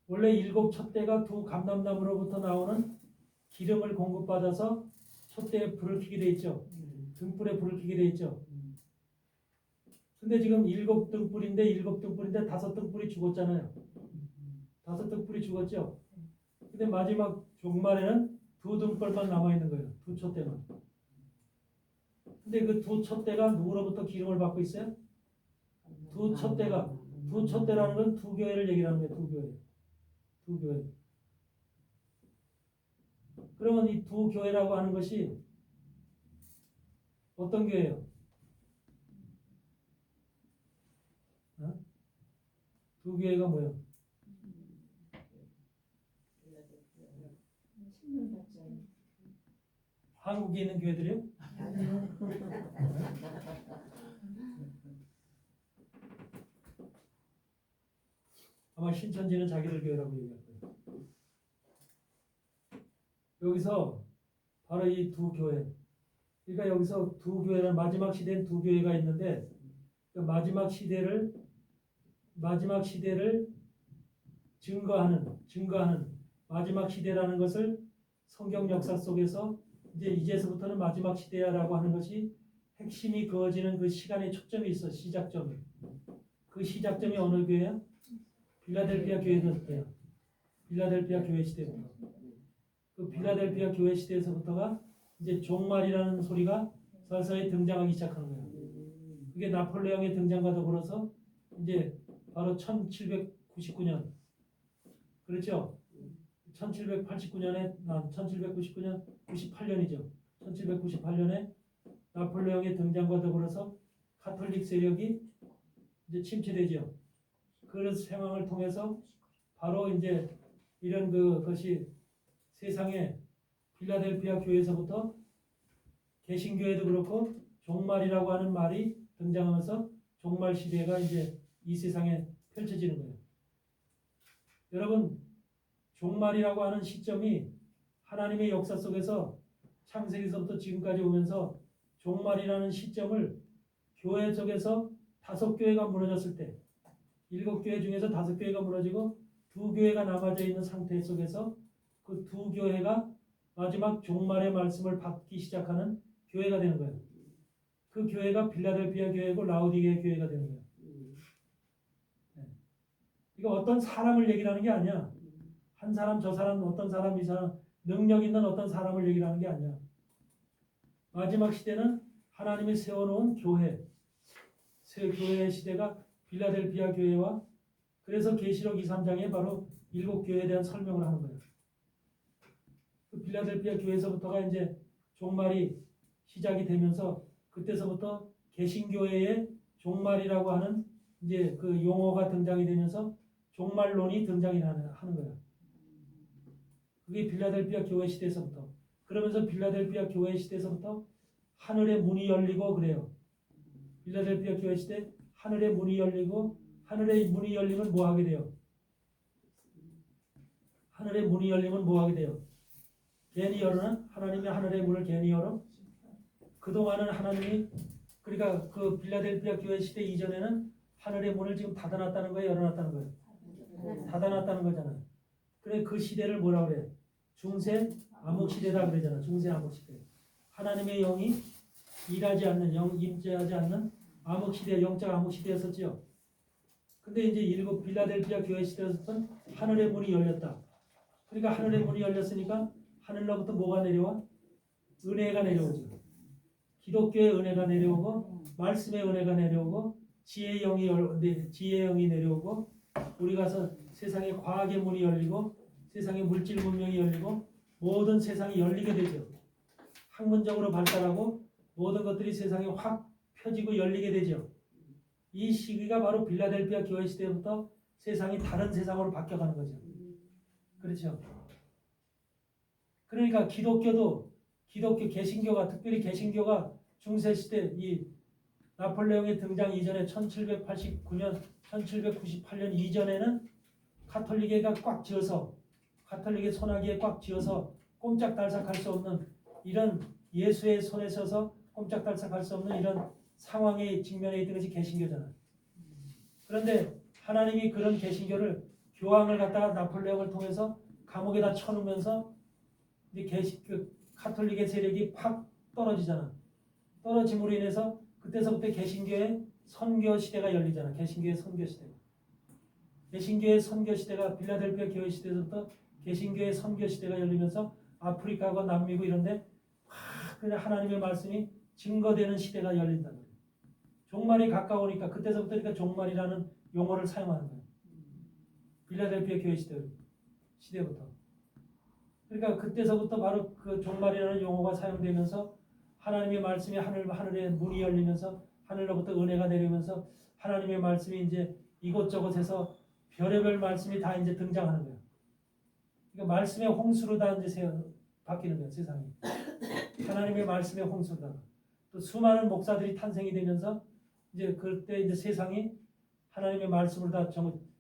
원래 7 촛대가 두 감람나무로부터 나오는 기름을 공급받아서 촛대에 불을 켜게 돼 있죠. 등불에 불을 켜게 돼 있죠. 근데 지금 7 등불인데 5 등불이 죽었잖아요. 5 등불이 죽었죠. 근데 마지막 종말에는 2 등불만 남아 있는 거예요. 2 촛대만. 근데 그 2 촛대가 누구로부터 기름을 받고 있어요? 2 촛대라는 건 2 교회를 얘기하는 거예요. 2 교회. 2 교회. 그러면 이 2 교회라고 하는 것이 어떤 교회예요? 2 교회가 뭐예요? 한국에 있는 교회들이요? 아마 신천지는 자기들 교회라고 얘기할 거예요. 여기서 바로 이 2 교회. 그러니까 여기서 2 교회는 마지막 시대엔 2 교회가 있는데 그 마지막 시대를 증거하는 마지막 시대라는 것을 성경 역사 속에서 이제서부터는 마지막 시대야라고 하는 것이 핵심이 그어지는 그 시간의 초점이 있어. 시작점이. 그 시작점이 어느 교회야? 빌라델피아 교회였대요. 빌라델피아 교회 시대부터. 그 빌라델피아 교회 시대에서부터가 이제 종말이라는 소리가 서서히 등장하기 시작하는 거예요. 그게 나폴레옹의 등장과 더불어서 이제 바로 1799년 그렇죠? 1789년에 98년이죠. 1798년에 나폴레옹의 등장과 더불어서 가톨릭 세력이 이제 침체되죠. 그 상황을 통해서 바로 이제 이런 그것이 세상에 필라델피아 교회에서부터 개신교회도 그렇고 종말이라고 하는 말이 등장하면서 종말 시대가 이제 이 세상에 펼쳐지는 거예요. 여러분, 종말이라고 하는 시점이 하나님의 역사 속에서 창세기서부터 지금까지 오면서 종말이라는 시점을 교회 속에서 5교회가 무너졌을 때 7교회 중에서 5교회가 무너지고 2교회가 남아져 있는 상태 속에서 그 2교회가 마지막 종말의 말씀을 받기 시작하는 교회가 되는 거예요. 그 교회가 빌라델피아 교회고 라우디게아 교회가 되는 거예요. 이거 어떤 사람을 얘기하는 게 아니야. 한 사람, 저 사람, 어떤 사람, 이 사람, 능력 있는 어떤 사람을 얘기하는 게 아니야. 마지막 시대는 하나님이 세워놓은 교회, 새 교회의 시대가 빌라델피아 교회와 그래서 계시록 2, 3장에 바로 7교회에 대한 설명을 하는 거예요. 그 빌라델피아 교회에서부터가 이제 종말이 시작이 되면서 그때서부터 개신교회의 종말이라고 하는 이제 그 용어가 등장이 되면서 종말론이 등장이 하는 거예요. 그게 빌라델피아 교회 시대에서부터. 그러면서 빌라델피아 교회 시대에서부터 하늘의 문이 열리고 그래요. 빌라델피아 교회 시대 하늘의 문이 열리고 하늘의 문이 열리면 뭐 하게 돼요? 하늘의 문이 열리면 뭐 하게 돼요? 괜히 열어나? 하나님이 하늘의 문을 괜히 열어? 그동안은 하나님이 그러니까 그 빌라델피아 교회 시대 이전에는 하늘의 문을 지금 닫아놨다는 거예요? 열어놨다는 거예요? 닫아놨다는 거잖아요. 그래 그 시대를 뭐라 그래? 중세 암흑 시대다 그러잖아. 중세 암흑 시대. 하나님의 영이 일하지 않는 임재하지 않는 암흑 시대, 영적 암흑 시대였었죠. 근데 이제 빌라델피아 교회 시대에서는 하늘의 문이 열렸다. 그러니까 하늘의 문이 열렸으니까 하늘로부터 뭐가 내려와? 은혜가 내려오죠. 기독교의 은혜가 내려오고 말씀의 은혜가 내려오고 지혜의 영이 내려오고 우리가 세상의 과학의 문이 열리고 세상의 물질 문명이 열리고 모든 세상이 열리게 되죠. 학문적으로 발달하고 모든 것들이 세상에 확 펴지고 열리게 되죠. 이 시기가 바로 빌라델피아 교회 시대부터 세상이 다른 세상으로 바뀌어가는 거죠. 그렇죠. 그러니까 기독교 개신교가 특별히 개신교가 중세시대 이 나폴레옹의 등장 이전에 1789년 1798년 이전에는 가톨릭계가 꽉 쥐어서 가톨릭의 손아귀에 꽉 쥐어서 꼼짝달싹할 수 없는 이런 예수의 손에 서서 꼼짝달싹할 수 없는 이런 상황에 직면해 있던 것이 개신교잖아. 그런데 하나님이 그런 개신교를 교황을 갖다가 나폴레옹을 통해서 감옥에다 쳐놓으면서 이제 그 카톨릭의 세력이 팍 떨어지잖아. 떨어짐으로 인해서 그때서부터 개신교의 선교 시대가 열리잖아. 개신교의 선교 시대가. 개신교의 선교 시대가 빌라델피아 교회 시대에서부터 개신교의 선교 시대가 열리면서 아프리카하고 남미고 이런데 확 그냥 하나님의 말씀이 증거되는 시대가 열린다는 거예요. 종말이 가까우니까 그때서부터 그러니까 종말이라는 용어를 사용하는 거예요. 빌라델피아 교회 시대부터. 그러니까 그때서부터 바로 그 종말이라는 용어가 사용되면서 하나님의 말씀이 하늘에 문이 열리면서 하늘로부터 은혜가 내리면서 하나님의 말씀이 이제 이곳저곳에서 별의별 말씀이 다 이제 등장하는 거예요. 그러니까 말씀의 홍수로 다 이제 바뀌는 거예요, 세상이. 하나님의 말씀의 홍수다. 또 수많은 목사들이 탄생이 되면서 이제 그때 이제 세상이 하나님의 말씀으로 다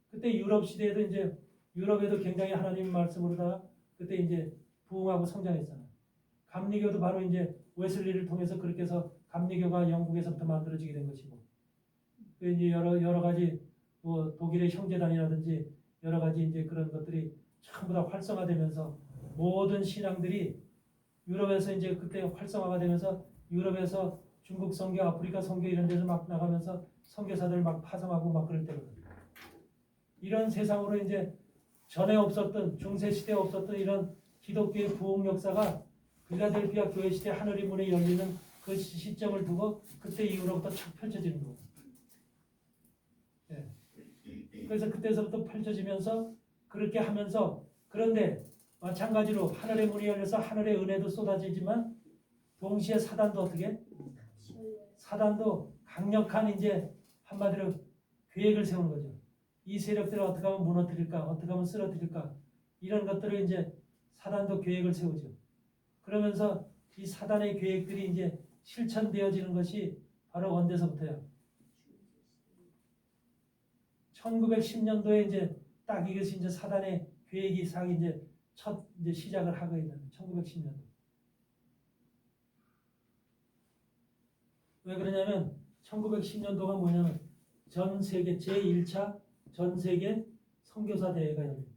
그때 유럽 시대에도 이제 유럽에도 굉장히 하나님의 말씀으로 다 그때 이제 부흥하고 성장했잖아요. 감리교도 바로 이제 웨슬리를 통해서 그렇게 해서 감리교가 영국에서부터 만들어지게 된 것이고, 그 이제 여러 가지 뭐 독일의 형제단이라든지 여러 가지 이제 그런 것들이 전부 다 활성화되면서 모든 신앙들이 유럽에서 이제 그때 활성화가 되면서 유럽에서 중국 선교, 아프리카 선교 이런 데서 막 나가면서 선교사들 막 파송하고 막 그럴 때거든요. 이런 세상으로 이제 전에 없었던 중세 시대에 없었던 이런 기독교의 부흥 역사가 빌라델피아 교회 시대 하늘의 문이 열리는 그 시점을 두고 그때 이후로부터 쫙 펼쳐지는 거예요. 네. 그래서 그때서부터 펼쳐지면서 그렇게 하면서 그런데 마찬가지로 하늘의 문이 열려서 하늘의 은혜도 쏟아지지만 동시에 사단도 어떻게? 사단도 강력한 이제 한마디로 계획을 세우는 거죠. 이 세력들을 어떻게 하면 무너뜨릴까? 어떻게 하면 쓰러뜨릴까? 이런 것들을 이제 사단도 계획을 세우죠. 그러면서 이 사단의 계획들이 이제 실천되어지는 것이 바로 언제서부터야? 1910년도에 이제 딱 이것이 이제 사단의 계획이 이제 첫 이제 시작을 하고 있는 1910년도. 왜 그러냐면 1910년도가 뭐냐면 전 세계 제1차 전 세계 선교사 대회가 열립니다.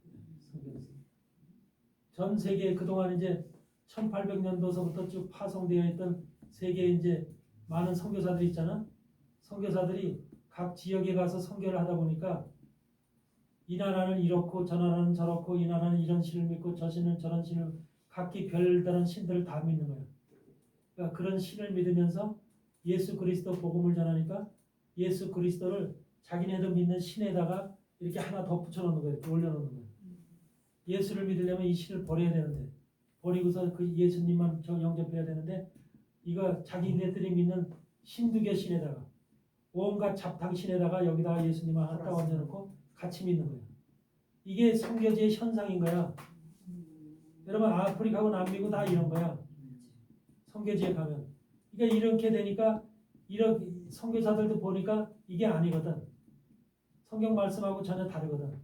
전 세계 그동안 이제 1800년도서부터 쭉 파송되어 있던 세계에 이제 많은 선교사들이 있잖아. 선교사들이 각 지역에 가서 선교를 하다 보니까 이 나라는 이렇고 저 나라는 저렇고 이 나라는 이런 신을 믿고 저 신은 저런 신을 각기 별다른 신들을 다 믿는 거예요. 그러니까 그런 신을 믿으면서 예수 그리스도 복음을 전하니까 예수 그리스도를 자기네도 믿는 신에다가 이렇게 하나 더 붙여놓는 거예요. 올려놓는 거예요. 예수를 믿으려면 이 신을 버려야 되는데 버리고서 그 예수님만 영접해야 되는데 이거 자기네들이 믿는 신두개 신에다가 온갖 잡탕 신에다가 여기다가 예수님을 하나 딱 얹어놓고 같이 믿는 거예요. 이게 선교지의 현상인 거야. 여러분 아프리카고 남미고 다 이런 거야. 선교지에 가면. 그러니까 이렇게 되니까 이렇게 선교사들도 보니까 이게 아니거든. 성경 말씀하고 전혀 다르거든.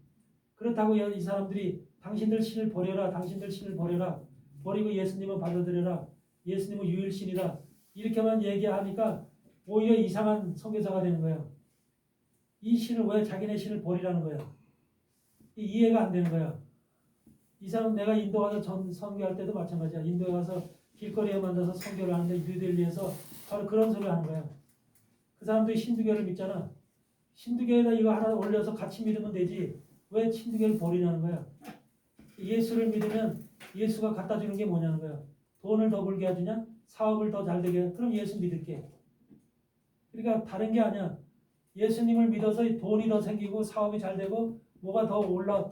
그렇다고 이 사람들이 당신들 신을 버려라. 당신들 신을 버려라. 버리고 예수님은 받아들여라. 예수님은 유일신이다. 이렇게만 얘기하니까 오히려 이상한 선교사가 되는 거야. 이 신을 왜 자기네 신을 버리라는 거야. 이해가 안 되는 거야. 이 사람 내가 인도 가서 선교할 때도 마찬가지야. 인도에 가서 길거리에 만나서 선교를 하는데 뉴델리에서 바로 그런 소리를 하는 거야. 그 사람들이 신두교를 믿잖아. 신두교에다 이거 하나 올려서 같이 믿으면 되지. 왜 신두교를 버리냐는 거야. 예수를 믿으면 예수가 갖다 주는 게 뭐냐는 거야. 돈을 더 벌게 해주냐? 사업을 더 잘 되게 해. 그럼 예수 믿을게. 그러니까 다른 게 아니야. 예수님을 믿어서 돈이 더 생기고 사업이 잘 되고 뭐가 더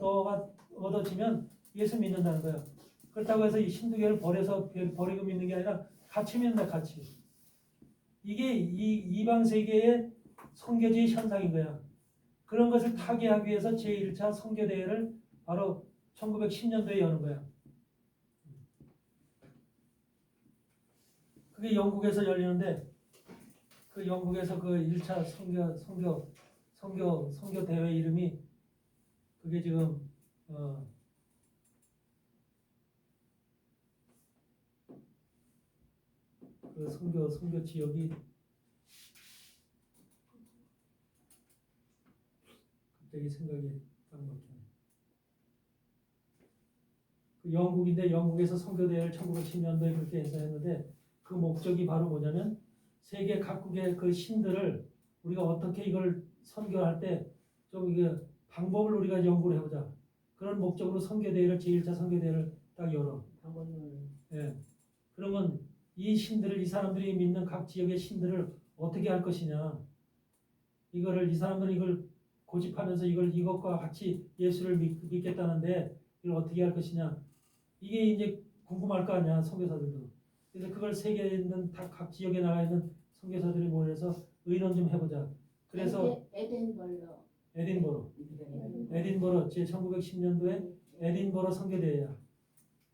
더가 얻어지면 예수 믿는다는 거야. 그렇다고 해서 이 신두교를 버리고 믿는 게 아니라 같이 믿는다. 같이. 이게 이 이방 세계의 선교지의 현상인 거야. 그런 것을 타개하기 위해서 제1차 선교대회를 바로 1910년도에 여는 거야. 그게 영국에서 열리는데 그 영국에서 그 1차 선교 대회 이름이 그게 지금 그 그 선교 지역이 갑자기 생각이 딱 막히네. 그 영국인데 영국에서 선교 대회를 1910년도에 그렇게 행사했는데 그 목적이 바로 뭐냐면 세계 각국의 그 신들을 우리가 어떻게 이걸 선교할 때 좀 이게 방법을 우리가 연구를 해보자. 그런 목적으로 선교 대회를 제1차 선교 대회를 딱 열어. 예. 그러면 이 신들을 이 사람들이 믿는 각 지역의 신들을 어떻게 할 것이냐. 이거를 이 사람들은 이걸 고집하면서 이것과 같이 예수를 믿겠다는데 이걸 어떻게 할 것이냐. 이게 이제 궁금할 거 아니야 선교사들도. 그래서 그걸 세계에 있는 각 지역에 나가 있는 선교사들이 모여서 의논 좀 해보자. 그래서 에딘버러 제 1910년도에 에딘버러 선교대회야.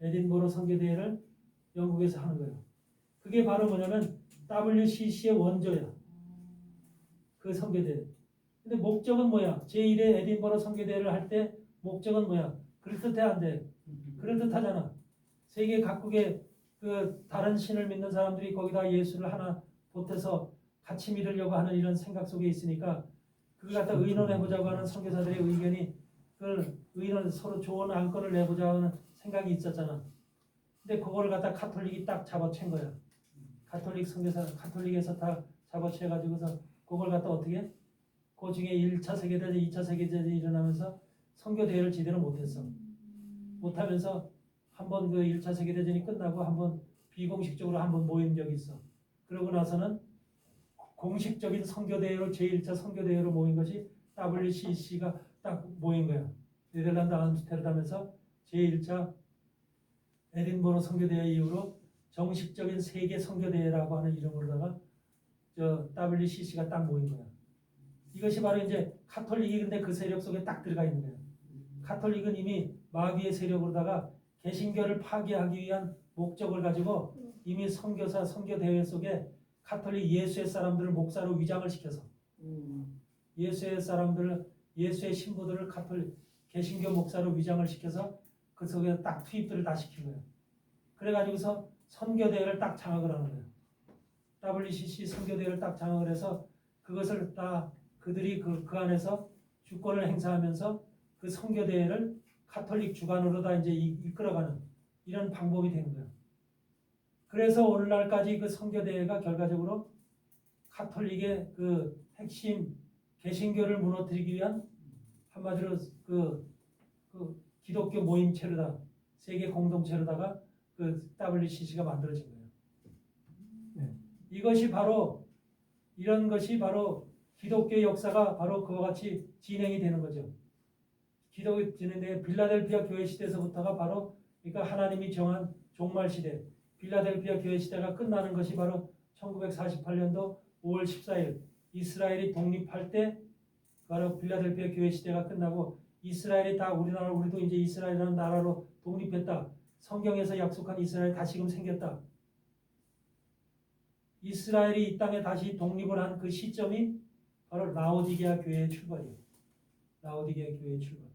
에딘버러 선교대회를 영국에서 하는 거예요. 그게 바로 뭐냐면 WCC의 원조야. 그 선교대회. 근데 목적은 뭐야? 제1회 에딘버러 선교대회를 할 때 목적은 뭐야? 그럴듯해 안 돼? 그럴듯하잖아. 세계 각국의 그 다른 신을 믿는 사람들이 거기다 예수를 하나 보태서 같이 믿으려고 하는 이런 생각 속에 있으니까 그걸 갖다 의논해보자고 하는 선교사들의 의견이 그걸 의논 서로 좋은 안건을 내보자고 하는 생각이 있었잖아. 근데 그거를 갖다 가톨릭이 딱 잡아챈 거야. 가톨릭 선교사, 가톨릭에서 다 잡아채가지고서 그걸 갖다 어떻게? 그 중에 1차 세계대전, 2차 세계대전이 일어나면서 선교 대회를 제대로 못했어. 못하면서 한번 그 1차 세계대전이 끝나고 한번 비공식적으로 한번 모인 적이 있어. 그러고 나서는 공식적인 선교 대회로 제1차 선교 대회로 모인 것이 WCC가 딱 모인 거야. 네덜란드 암스테르담에서 제1차 에딘버러 선교 대회 이후로 정식적인 세계 선교 대회라고 하는 이름으로다가 저 WCC가 딱 모인 거야. 이것이 바로 이제 가톨릭이 근데 그 세력 속에 딱 들어가 있는 거야. 가톨릭은 이미 마귀의 세력으로다가 개신교를 파괴하기 위한 목적을 가지고 이미 선교사 선교 대회 속에 가톨릭 예수의 사람들을 목사로 위장을 시켜서 예수의 사람들을 예수의 신부들을 가톨릭 개신교 목사로 위장을 시켜서 그 속에 딱 투입들을 다 시킨 거예요. 그래가지고서 선교 대회를 딱 장악을 하는 거예요. WCC 선교 대회를 딱 장악을 해서 그것을 다 그들이 그 안에서 주권을 행사하면서 그 선교 대회를 가톨릭 주관으로 다 이제 이끌어가는 이런 방법이 되는 거예요. 그래서 오늘날까지 그 선교 대회가 결과적으로 가톨릭의 그 핵심 개신교를 무너뜨리기 위한 한마디로 그 기독교 모임체로다 세계 공동체로다가 그 WCC가 만들어진 거예요. 네. 이것이 바로 이런 것이 바로 기독교 역사가 바로 그와 같이 진행이 되는 거죠. 기독교 진행된 빌라델피아 교회 시대에서부터가 바로 그러니까 하나님이 정한 종말 시대. 빌라델피아 교회 시대가 끝나는 것이 바로 1948년도 5월 14일 이스라엘이 독립할 때 바로 빌라델피아 교회 시대가 끝나고 이스라엘이 다 우리도 이제 이스라엘이라는 나라로 독립했다. 성경에서 약속한 이스라엘이 다시금 생겼다. 이스라엘이 이 땅에 다시 독립을 한 그 시점이 바로 라오디게아 교회의 출발이에요. 라오디게아 교회의 출발.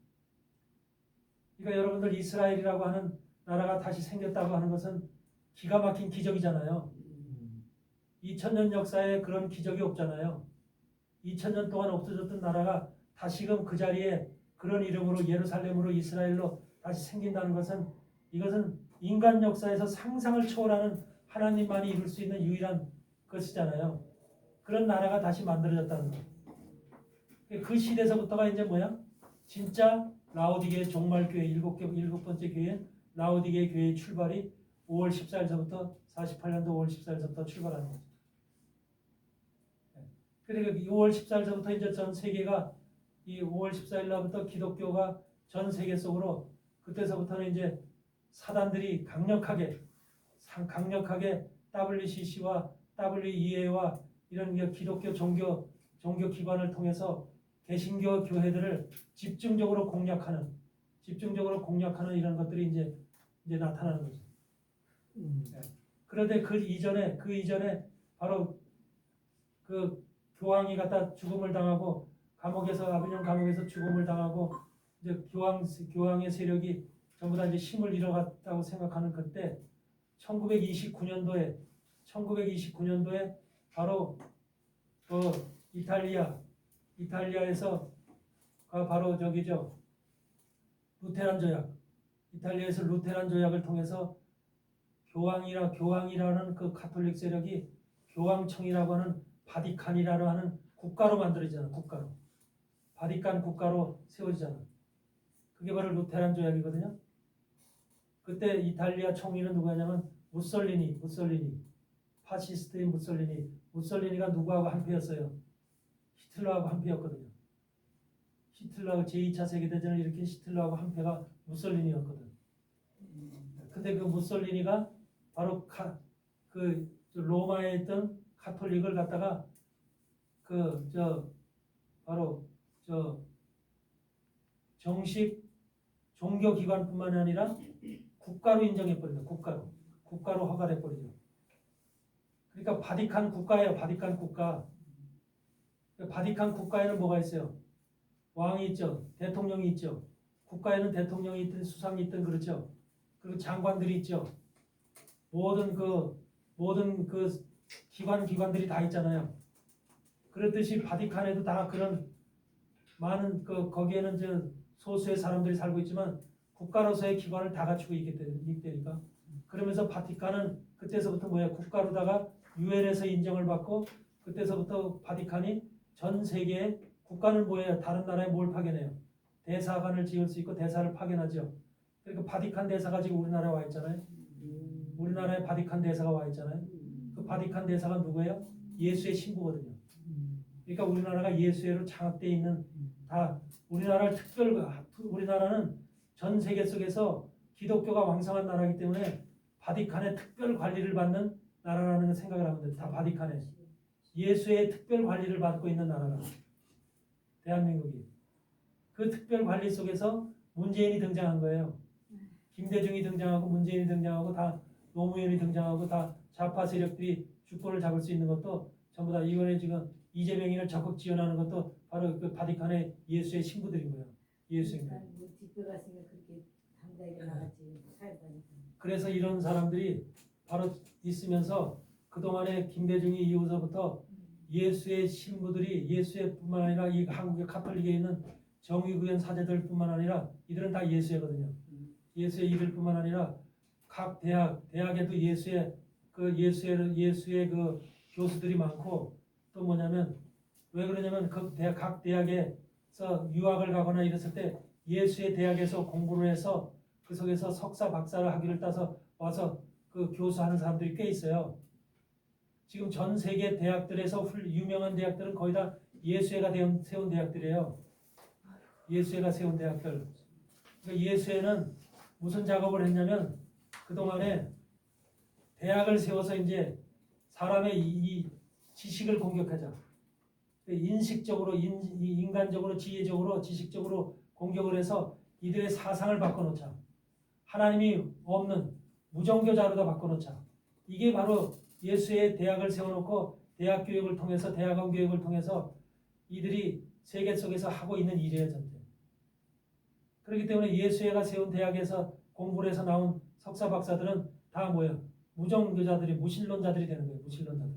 그러니까 여러분들 이스라엘이라고 하는 나라가 다시 생겼다고 하는 것은 기가 막힌 기적이잖아요. 2000년 역사에 그런 기적이 없잖아요. 2000년 동안 없어졌던 나라가 다시금 그 자리에 그런 이름으로 예루살렘으로 이스라엘로 다시 생긴다는 것은 이것은 인간 역사에서 상상을 초월하는 하나님만이 이룰 수 있는 유일한 것이잖아요. 그런 나라가 다시 만들어졌다는 것. 그 시대에서부터가 이제 뭐야? 진짜 라오디게의 종말교회 일곱 번째 교회인 라오디게의 교회의 출발이 5월 14일서부터 48년도 5월 14일서부터 출발하는 거죠. 그러니까 5월 14일서부터 이제 전 세계가 이 5월 14일 날부터 기독교가 전 세계 속으로 그때서부터는 이제 사단들이 강력하게 WCC와 WEA와 이런 기독교 종교 기관을 통해서 개신교 교회들을 집중적으로 공략하는 이런 것들이 이제 나타나는 거죠. 네. 그런데 그 이전에 바로 그 교황이 갖다 죽음을 당하고 아비뇽 감옥에서 죽음을 당하고 이제 교황의 세력이 전부 다 이제 힘을 잃어갔다고 생각하는 그때 1929년도에 1929년도에 바로 그 이탈리아에서 바로 저기죠. 루테란 조약. 이탈리아에서 루테란 조약을 통해서 교황이라는 그 가톨릭 세력이 교황청이라고 하는 바티칸이라고 하는 국가로 만들어지잖아. 국가로. 바티칸 국가로 세워지잖아. 그게 바로 루테란 조약이거든요. 그때 이탈리아 총리는 누구냐면 무솔리니. 파시스트인 무솔리니가 누구하고 한패였어요? 히틀러하고 한패였거든요. 히틀러하고 제2차 세계대전을 일으킨 히틀러하고 한패가 무솔리니였거든. 근데 그 무솔리니가 바로 그 로마에 있던 가톨릭을 갖다가 바로 정식 종교기관뿐만 아니라 국가로 인정해버린다. 국가로 허가를 해버리죠. 그러니까 바티칸 국가예요. 바티칸 국가. 바티칸 국가에는 뭐가 있어요? 왕이 있죠. 대통령이 있죠. 국가에는 대통령이 있든 수상이 있든 그렇죠. 그리고 장관들이 있죠. 모든 그 기관들이 다 있잖아요. 그렇듯이 바티칸에도 다 그런 많은 거기에는 소수의 사람들이 살고 있지만 국가로서의 기관을 다 갖추고 있기 때니까. 그러면서 바티칸은 그때서부터 국가로다가 유엔에서 인정을 받고 그때서부터 바티칸이 전 세계에 국가는 다른 나라에 뭘 파견해요? 대사관을 지을 수 있고 대사를 파견하죠. 그러니까 바티칸 대사가 지금 우리나라에 와 있잖아요. 우리나라에 바티칸 대사가 와 있잖아요. 그 바티칸 대사가 누구예요? 예수의 신부거든요. 그러니까 우리나라가 예수회로 장악되어 있는 다 우리나라는 전 세계 속에서 기독교가 왕성한 나라이기 때문에 바티칸의 특별 관리를 받는 나라라는 생각을 하면 돼요. 다 바티칸에 예수의 특별 관리를 받고 있는 나라라. 대한민국이 그 특별 관리 속에서 문재인이 등장한 거예요. 김대중이 등장하고 문재인이 등장하고 다 노무현이 등장하고 다 좌파 세력들이 주권을 잡을 수 있는 것도 전부 다 이번에 지금 이재명이를 적극 지원하는 것도 바로 그 바티칸의 예수의 신부들인 거예요. 예수입니다. 뒷배 갔으면 그렇게 당당하게 나갔지. 살다니까. 그래서 이런 사람들이 바로 있으면서 그동안에 김대중이 이후서부터 예수의 신부들이 예수의 뿐만 아니라 이 한국의 가톨릭에 있는 정의구현 사제들뿐만 아니라 이들은 다 예수회거든요. 예수의 이들 뿐만 아니라 각 대학에도 예수의 그 교수들이 많고 또 뭐냐면 왜 그러냐면 각 대학에서 유학을 가거나 이랬을 때 예수의 대학에서 공부를 해서 그 속에서 석사 박사를 학위를 따서 와서 그 교수하는 사람들이 꽤 있어요. 지금 전 세계 대학들에서 유명한 대학들은 거의 다 예수회가 세운 대학들이에요. 예수회가 세운 대학들. 그러니까 예수회는 무슨 작업을 했냐면 그동안에 대학을 세워서 이제 사람의 이 지식을 공격하자. 인식적으로, 인간적으로, 지혜적으로, 지식적으로 공격을 해서 이들의 사상을 바꿔놓자. 하나님이 없는 무정교자로다 바꿔놓자. 이게 바로 예수의 대학을 세워놓고 대학 교육을 통해서 대학원 교육을 통해서 이들이 세계 속에서 하고 있는 일이에요. 전체. 그렇기 때문에 예수회가 세운 대학에서 공부를 해서 나온 석사 박사들은 다 뭐예요? 무정교자들이 무신론자들이 되는 거예요. 무신론자들.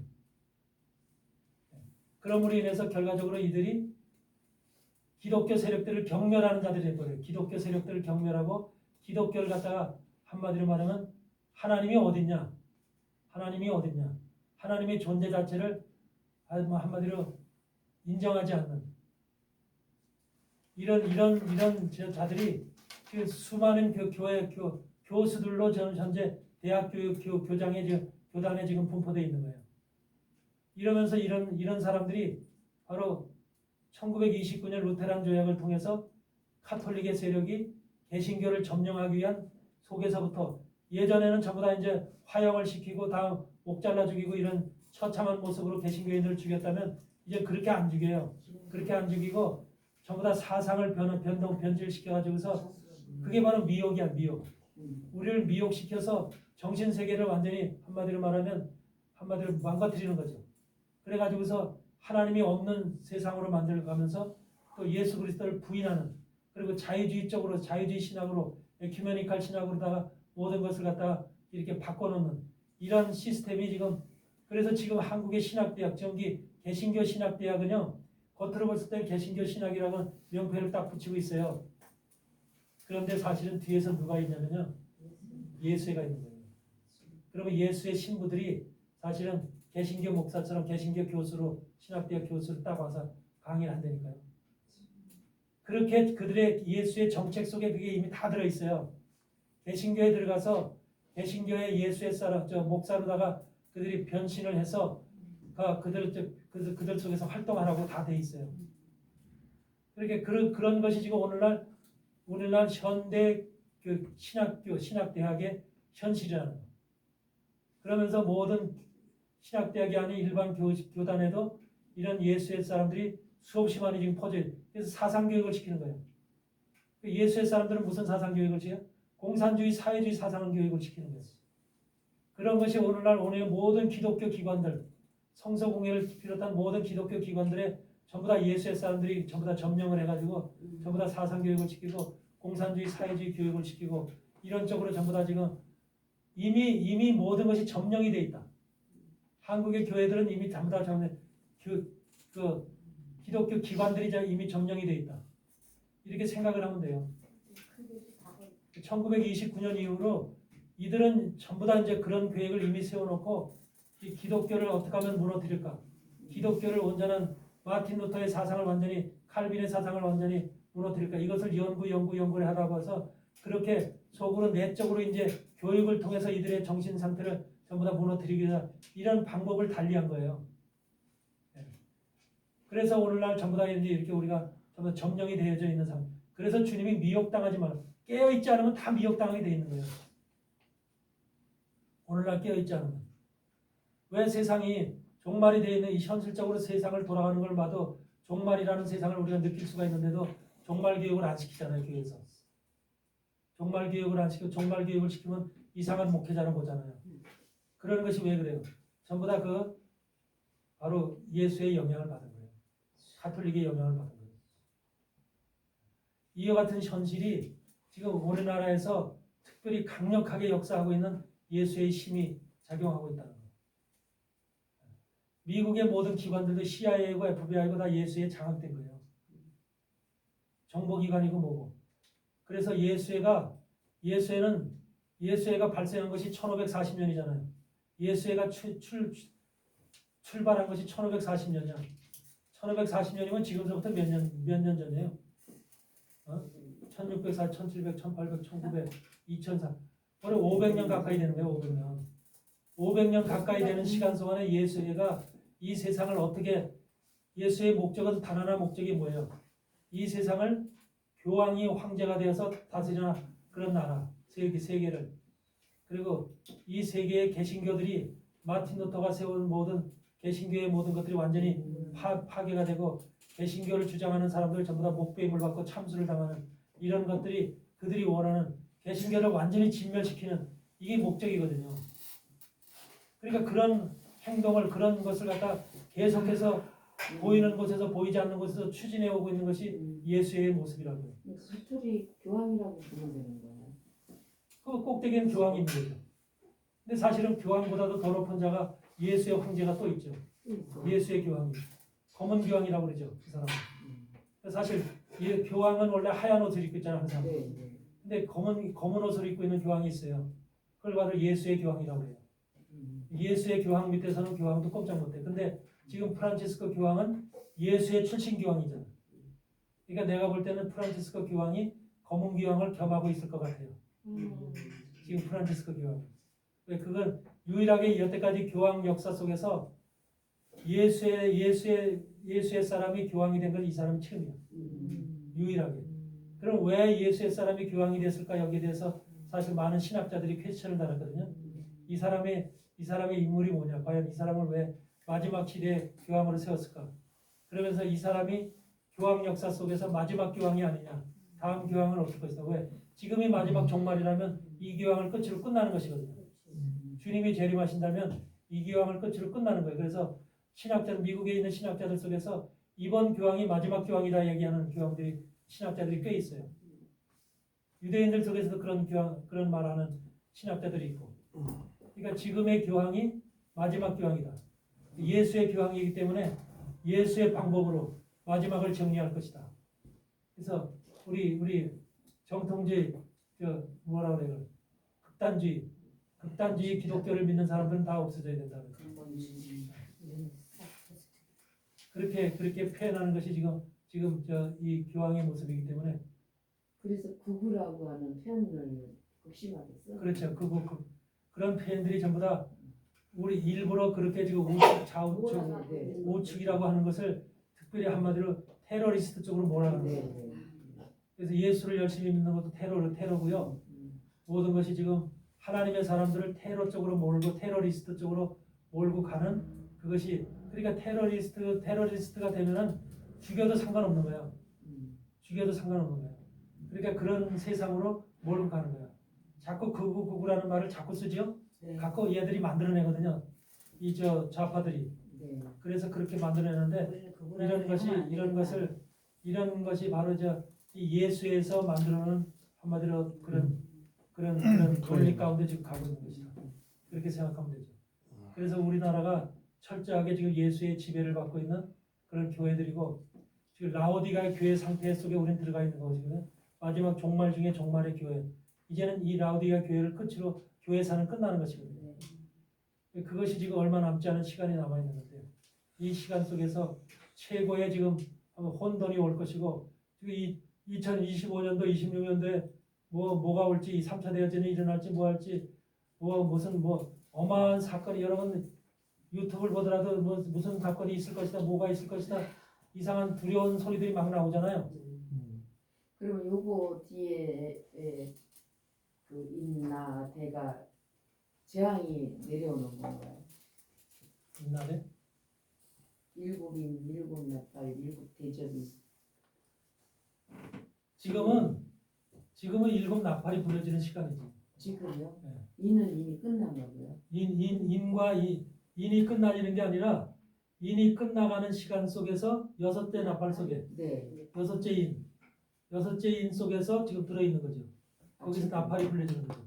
그럼으로 인해서 결과적으로 이들이 기독교 세력들을 경멸하는 자들이 돼버려요. 기독교 세력들을 경멸하고 기독교를 갖다가 한마디로 말하면 하나님이 어딨냐? 하나님이 어딨냐? 하나님의 존재 자체를 한마디로 인정하지 않는 이런 자들이 그 수많은 교회 교수들로 현재 대학 교단에 지금 분포되어 있는 거예요. 이러면서 이런 사람들이 바로 1929년 루테란 조약을 통해서 가톨릭의 세력이 개신교를 점령하기 위한 속에서부터 예전에는 전부 다 이제 화형을 시키고 다 목 잘라 죽이고 이런 처참한 모습으로 개신교인들을 죽였다면 이제 그렇게 안 죽여요. 그렇게 안 죽이고 전부 다 사상을 변질시켜가지고서 그게 바로 미혹이야. 미혹. 우리를 미혹시켜서 정신세계를 완전히 한마디로 망가뜨리는 거죠. 그래가지고서 하나님이 없는 세상으로 만들어가면서 또 예수 그리스도를 부인하는 그리고 자유주의 신학으로 에큐메니칼 신학으로다가 모든 것을 갖다가 이렇게 바꿔놓는 이런 시스템이 지금 그래서 지금 한국의 신학대학, 정기 개신교 신학대학은요, 겉으로 봤을 때 개신교 신학이라고 명패를 딱 붙이고 있어요. 그런데 사실은 뒤에서 누가 있냐면요, 예수회가 있는 거예요. 그러면 예수의 신부들이 사실은 개신교 목사처럼 개신교 교수로 신학대학 교수를 딱 와서 강의를 한다니까요. 그렇게 그들의 예수의 정책 속에 그게 이미 다 들어있어요. 개신교에 들어가서 개신교의 예수의 사람, 목사로다가 그들이 변신을 해서 그들 속에서 활동하라고 다 돼 있어요. 그렇게 그런 것이 지금 오늘날 현대 그 신학대학의 현실이라는 거예요. 그러면서 모든 신학대학이 아닌 일반 교단에도 이런 예수의 사람들이 수없이 많이 지금 퍼져요. 그래서 사상교육을 시키는 거예요. 예수의 사람들은 무슨 사상교육을 시켜요? 공산주의, 사회주의 사상교육을 시키는 거예요. 그런 것이 오늘날 모든 기독교 기관들, 성서공회를 비롯한 모든 기독교 기관들에 전부 다 예수의 사람들이 전부 다 점령을 해가지고 전부 다 사상교육을 시키고 공산주의, 사회주의 교육을 시키고 이런 쪽으로 전부 다 지금 이미 모든 것이 점령이 돼 있다. 한국의 교회들은 이미 전부 다 기독교 기관들이 이미 점령이 돼 있다. 이렇게 생각을 하면 돼요. 1929년 이후로 이들은 전부 다 이제 그런 계획을 이미 세워놓고 이 기독교를 어떻게 하면 무너뜨릴까? 기독교를 온전한 마틴 루터의 사상을 완전히 칼빈의 사상을 완전히 무너뜨릴까? 이것을 연구를 하다 봐서 그렇게 속으로 내적으로 이제 교육을 통해서 이들의 정신 상태를 전부 다 무너뜨리기 위해서 이런 방법을 달리한 거예요. 그래서 오늘날 전부 다 이제 이렇게 우리가 전부 다 점령이 되어져 있는 상태. 그래서 주님이 미혹당하지 말라. 깨어있지 않으면 다 미혹당하게 돼 있는 거예요. 오늘날 깨어있지 않으면. 왜 세상이 종말이 되어 있는 이 현실적으로 세상을 돌아가는 걸 봐도 종말이라는 세상을 우리가 느낄 수가 있는데도 종말 교육을 안 시키잖아요. 교회에서. 종말 교육을 안 시키고 종말 교육을 시키면 이상한 목회자를 보잖아요. 그런 것이 왜 그래요? 전부 다 바로 예수의 영향을 받은 거예요. 가톨릭의 영향을 받은 거예요. 이와 같은 현실이 지금 우리나라에서 특별히 강력하게 역사하고 있는 예수의 힘이 작용하고 있다는 거예요. 미국의 모든 기관들도 CIA고 FBI고 다 예수에 장악된 거예요. 정보기관이고 뭐고. 그래서 예수회가 발생한 것이 1540년이잖아요. 예수회가 출발한 것이 1540년이야. 1540년이면 지금서부터 몇 년 전이에요? 1604, 1700, 1800, 1900, 2004. 거의 500년 가까이 되는 거예요. 500년. 500년 가까이 되는 시간 동안에 예수회가 이 세상을 어떻게, 예수의 목적은 단 하나, 목적이 뭐예요? 이 세상을 교황이 황제가 되어서 다스리는 그런 나라, 세계를. 그리고 이 세계의 개신교들이 마틴 루터가 세운 모든 개신교의 모든 것들이 완전히 파괴가 되고 개신교를 주장하는 사람들 전부 다 목배임을 받고 참수를 당하는 이런 것들이 그들이 원하는 개신교를 완전히 진멸시키는 이게 목적이거든요. 그러니까 그런 행동을, 그런 것을 갖다 계속해서 보이는 곳에서 보이지 않는 곳에서 추진해 오고 있는 것이 예수의 모습이라고요. 가톨릭 교황이라고 부르면 되는 거예요. 그 꼭대기는 교황이 있는 거죠. 근데 사실은 교황보다도 더 높은 자가 예수의 황제가 또 있죠. 예수의 교황이. 검은 교황이라고 그러죠. 그 사람은. 사실 교황은 원래 하얀 옷을 입고 있잖아요. 항상. 근데 검은 옷을 입고 있는 교황이 있어요. 그걸 바로 예수의 교황이라고 해요. 예수의 교황 밑에서는 교황도 꼼짝 못해. 근데 지금 프란치스코 교황은 예수의 출신 교황이잖아. 그러니까 내가 볼 때는 프란치스코 교황이 검은 교황을 겸하고 있을 것 같아요. 지금 프란치스코 교황. 왜 그건 유일하게 여태까지 교황 역사 속에서 예수의 사람이 교황이 된 건 이 사람이 처음이야. 유일하게. 그럼 왜 예수의 사람이 교황이 됐을까? 여기에 대해서 사실 많은 신학자들이 퀘스천을 달았거든요. 이 사람의 인물이 뭐냐? 과연 이 사람을 왜 마지막 시대에 교황으로 세웠을까? 그러면서 이 사람이 교황 역사 속에서 마지막 교황이 아니냐? 다음 교황은 어떨 것이다? 왜? 지금이 마지막 종말이라면 이 교황을 끝으로 끝나는 것이거든요. 주님이 재림하신다면 이 교황을 끝으로 끝나는 거예요. 그래서 미국에 있는 신학자들 속에서 이번 교황이 마지막 교황이다 얘기하는 신학자들이 꽤 있어요. 유대인들 속에서도 그런 말하는 신학자들이 있고. 그러니까 지금의 교황이 마지막 교황이다. 예수의 교황이기 때문에 예수의 방법으로 마지막을 정리할 것이다. 그래서 우리 정통주의 뭐라 그래요? 극단주의 기독교를 믿는 사람들은 다 없어져야 된다. 그렇게 표현하는 것이 지금 이 교황의 모습이기 때문에 그래서 극우라고 하는 표현을 극심하게 써. 그렇죠. 그런 표현들이 전부 다 우리 일부러 그렇게 지금 우측이라고 하는 것을 특별히 한마디로 테러리스트 쪽으로 몰아가는 거예요. 그래서 예수를 열심히 믿는 것도 테러고요. 모든 것이 지금 하나님의 사람들을 테러 쪽으로 몰고 테러리스트 쪽으로 몰고 가는 그것이 그러니까 테러리스트가 되면은 죽여도 상관없는 거예요. 죽여도 상관없는 거예요. 그러니까 그런 세상으로 몰고 가는 거예요. 자꾸 극우라는 말을 자꾸 쓰죠. 갖고 얘들이 만들어내거든요. 이 좌파들이. 그래서 그렇게 만들어내는데 이런 것이 바로 이 예수에서 만들어놓은 한마디로 그런 논리 가운데 지금 가고 있는 것이다. 그렇게 생각하면 되죠. 그래서 우리나라가 철저하게 지금 예수의 지배를 받고 있는 그런 교회들이고 지금 라오디가의 교회 상태 속에 우리는 들어가 있는 것이거든요. 마지막 종말 중에 종말의 교회. 이제는 이 라오디가 교회를 끝으로 교회사는 끝나는 것이거든요. 그것이 지금 얼마 남지 않은 시간이 남아 있는 건데요. 이 시간 속에서 최고의 지금 혼돈이 올 것이고 지금 이 2025년도, 26년도에 뭐가 올지, 3차 대전이 일어날지 뭐 할지 무슨 어마어마한 사건이 여러분 유튜브를 보더라도 무슨 사건이 있을 것이다, 뭐가 있을 것이다 이상한 두려운 소리들이 막 나오잖아요. 그러면 요거 뒤에 그 인나대가 재앙이 내려오는 건가요? 인나대? 일곱인, 일곱나팔, 일곱대접이 지금은 일곱 나팔이 부려지는 시간이죠. 지금요? 네. 인은 이미 끝난 거고요. 인이 끝나지는 게 아니라 인이 끝나가는 시간 속에서 여섯째 나팔 속에 여섯째 인 속에서 지금 들어있는 거죠. 거기서 나팔이 불려지는 거죠.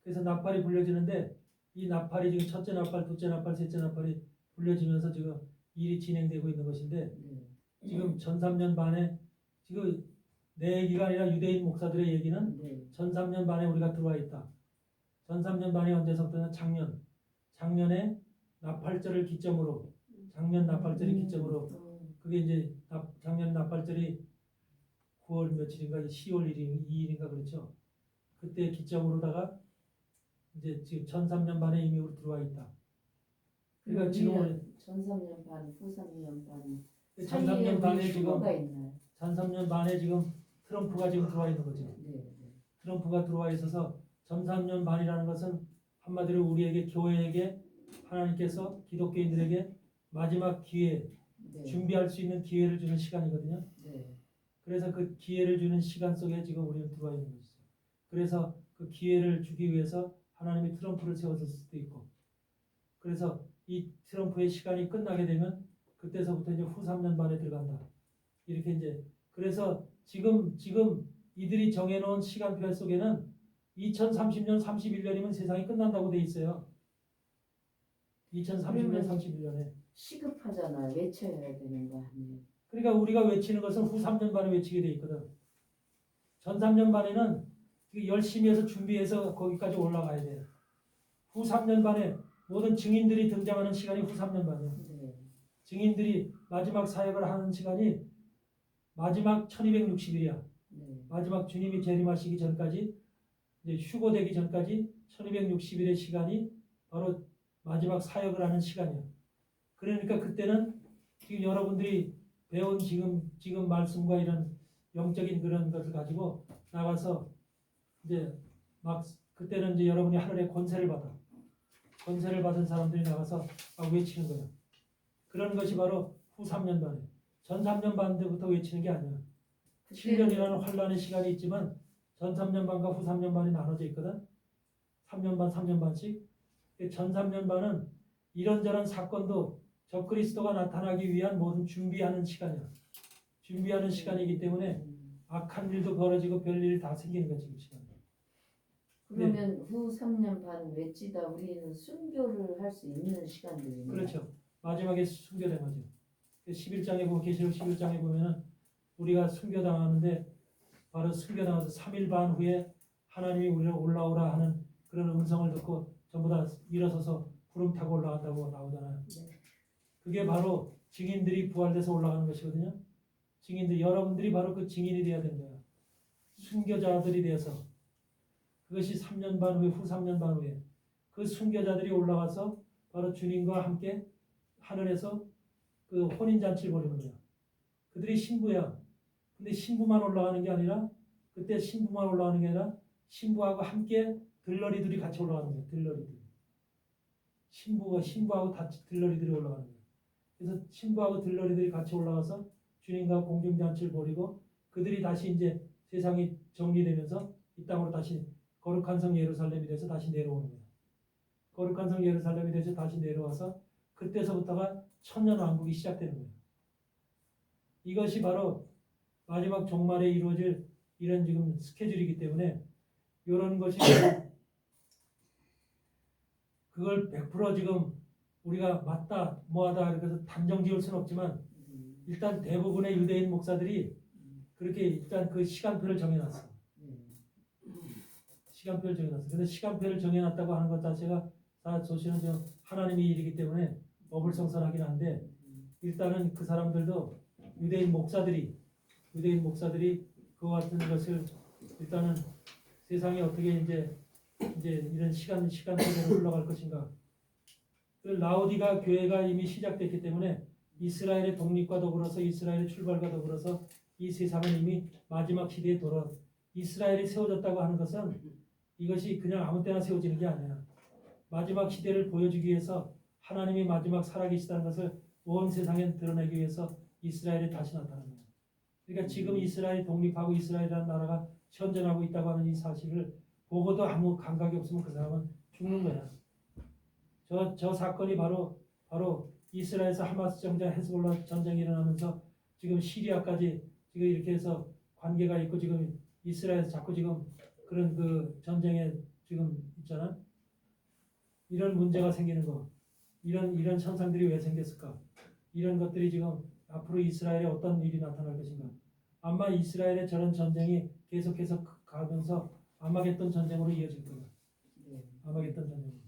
그래서 나팔이 불려지는데 이 나팔이 지금 첫째 나팔, 둘째 나팔, 셋째 나팔이 불려지면서 지금 일이 진행되고 있는 것인데 지금 전 3년 반에 지금 내 얘기가 아니라 유대인 목사들의 얘기는 전 3년 반에 우리가 들어와 있다. 전 3년 반이 언제서부터는 작년에 나팔절을 기점으로 작년 나팔절이 기점으로 그게 이제 작년 나팔절이 9월 며칠인가 10월 2일인가 그렇죠. 그때 기점으로다가 이제 지금 전 3년 반에 이미 우리 들어와 있다. 그러니까 지금 전 3년 반, 후 3년 반 전 3년 반에 지금 휴거가 있나요? 전 3년 반에 지금 트럼프가 지금 들어와 있는 거죠. 트럼프가 들어와 있어서 전 3년 반이라는 것은 한마디로 우리에게 교회에게 하나님께서 기독교인들에게 마지막 기회 준비할 수 있는 기회를 주는 시간이거든요. 그래서 그 기회를 주는 시간 속에 지금 우리는 들어와 있는 것이죠. 그래서 그 기회를 주기 위해서 하나님이 트럼프를 세웠을 수도 있고 그래서 이 트럼프의 시간이 끝나게 되면 그때서부터 이제 후 3년 반에 들어간다. 이렇게 이제 그래서 지금 이들이 정해놓은 시간표 속에는 2030년, 31년이면 세상이 끝난다고 돼 있어요. 2030년, 31년에. 시급하잖아요. 외쳐야 되는 거 아니에요? 그러니까 우리가 외치는 것은 후 3년 반에 외치게 돼 있거든. 전 3년 반에는 열심히 해서 준비해서 거기까지 올라가야 돼요. 후 3년 반에 모든 증인들이 등장하는 시간이 후 3년 반이에요. 증인들이 마지막 사역을 하는 시간이 마지막 1260일이야. 마지막 주님이 재림하시기 전까지 이제 휴고되기 전까지 1260일의 시간이 바로 마지막 사역을 하는 시간이야. 그러니까 그때는 지금 여러분들이 배운 지금 말씀과 이런 영적인 그런 것을 가지고 나가서 이제 막 그때는 이제 여러분이 하늘의 권세를 받은 사람들이 나가서 막 외치는 거예요. 그런 것이 바로 후 3년 반에 전 3년 반 때부터 외치는 게 아니야. 7년이라는 환란의 시간이 있지만 전 3년 반과 후 3년 반이 나눠져 있거든. 3년 반, 3년 반씩. 전 3년 반은 이런저런 사건도 적그리스도가 나타나기 위한 모든 준비하는 시간이야. 준비하는 시간이기 때문에 악한 일도 벌어지고 별일 다 생기는 거지 그 시간. 그러면 후 3년 반 외치다 우리는 순교를 할 수 있는 시간들이네요. 그렇죠. 마지막에 순교된 거죠. 11장에 보면 계시록 11장에 보면은 우리가 순교당하는데 바로 순교당해서 3일 반 후에 하나님이 우리를 올라오라 하는 그런 음성을 듣고 전부 다 일어서서 구름 타고 올라간다고 나오잖아요. 그게 바로 증인들이 부활돼서 올라가는 것이거든요. 증인들, 여러분들이 바로 그 증인이 되어야 되는 거예요. 순교자들이 되어서 그것이 3년 반 후에 후 3년 반 후에 그 순교자들이 올라가서 바로 주님과 함께 하늘에서 그 혼인잔치를 벌이는 거예요. 그들이 신부야. 근데 신부만 올라가는 게 아니라 그때 신부만 올라가는 게 아니라 신부하고 함께 들러리들이 같이 올라가는 거예요. 들러리들. 신부하고 다 들러리들이 올라가는 거예요. 그래서 신부하고 들러리들이 같이 올라가서 주님과 공중잔치를 벌이고 그들이 다시 이제 세상이 정리되면서 이 땅으로 다시 거룩한 성 예루살렘이 돼서 다시 내려오는 거예요. 거룩한 성 예루살렘이 돼서 다시 내려와서 그때서부터가 천년왕국이 시작되는 거예요. 이것이 바로 마지막 종말에 이루어질 이런 지금 스케줄이기 때문에 이런 것이 그걸 100% 지금 우리가 맞다 뭐하다 이렇게 해서 단정 지을 수는 없지만 일단 대부분의 유대인 목사들이 그렇게 일단 그 시간표를 정해놨어. 시간표를 정해놨어. 그래서 시간표를 정해놨다고 하는 것 자체가 다 조시는 좀 하나님의 일이기 때문에 어불성설하긴 한데 일단은 그 사람들도 유대인 목사들이 그와 같은 것을 일단은 세상이 어떻게 이제 이런 시간표대로 흘러갈 것인가. 그 라오디가 교회가 이미 시작됐기 때문에 이스라엘의 독립과 더불어서 이스라엘의 출발과 더불어서 이 세상은 이미 마지막 시대에 돌아 이스라엘이 세워졌다고 하는 것은 이것이 그냥 아무 때나 세워지는 게 아니야. 마지막 시대를 보여주기 위해서 하나님이 마지막 살아계시다는 것을 온 세상에 드러내기 위해서 이스라엘이 다시 나타난 거예요. 그러니까 지금 이스라엘이 독립하고 이스라엘이라는 나라가 현존하고 있다고 하는 이 사실을 보고도 아무 감각이 없으면 그 사람은 죽는 거야. 저 사건이 바로 이스라엘에서 하마스 정장 헤즈볼라 전쟁이 일어나면서 지금 시리아까지 지금 이렇게 해서 관계가 있고 지금 이스라엘에서 자꾸 지금 그런 그 전쟁에 지금 있잖아. 이런 문제가 생기는 거. 이런 현상들이 왜 생겼을까? 이런 것들이 지금 앞으로 이스라엘에 어떤 일이 나타날 것인가? 아마 이스라엘의 저런 전쟁이 계속해서 가면서 아마겟돈 전쟁으로 이어질 거야. 아마겟돈 전쟁.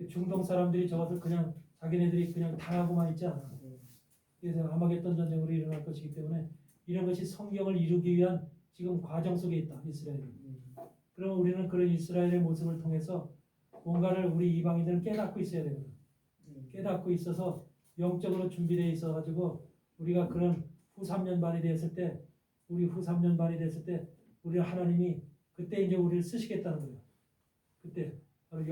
중동 사람들이 저것을 그냥 자기네들이 그냥 당하고만 있지 않아. 그래서 아마겟돈 전쟁으로 일어날 것이기 때문에 이런 것이 성경을 이루기 위한 지금 과정 속에 있다. 이스라엘이. 그럼 우리는 그런 이스라엘의 모습을 통해서 뭔가를 우리 이방인들은 깨닫고 있어야 되거든. 깨닫고 있어서 영적으로 준비되어 있어가지고 우리가 그런 후 3년 반이 됐을 때 우리 하나님이 그때 이제 우리를 쓰시겠다는 거예요. 그때 바로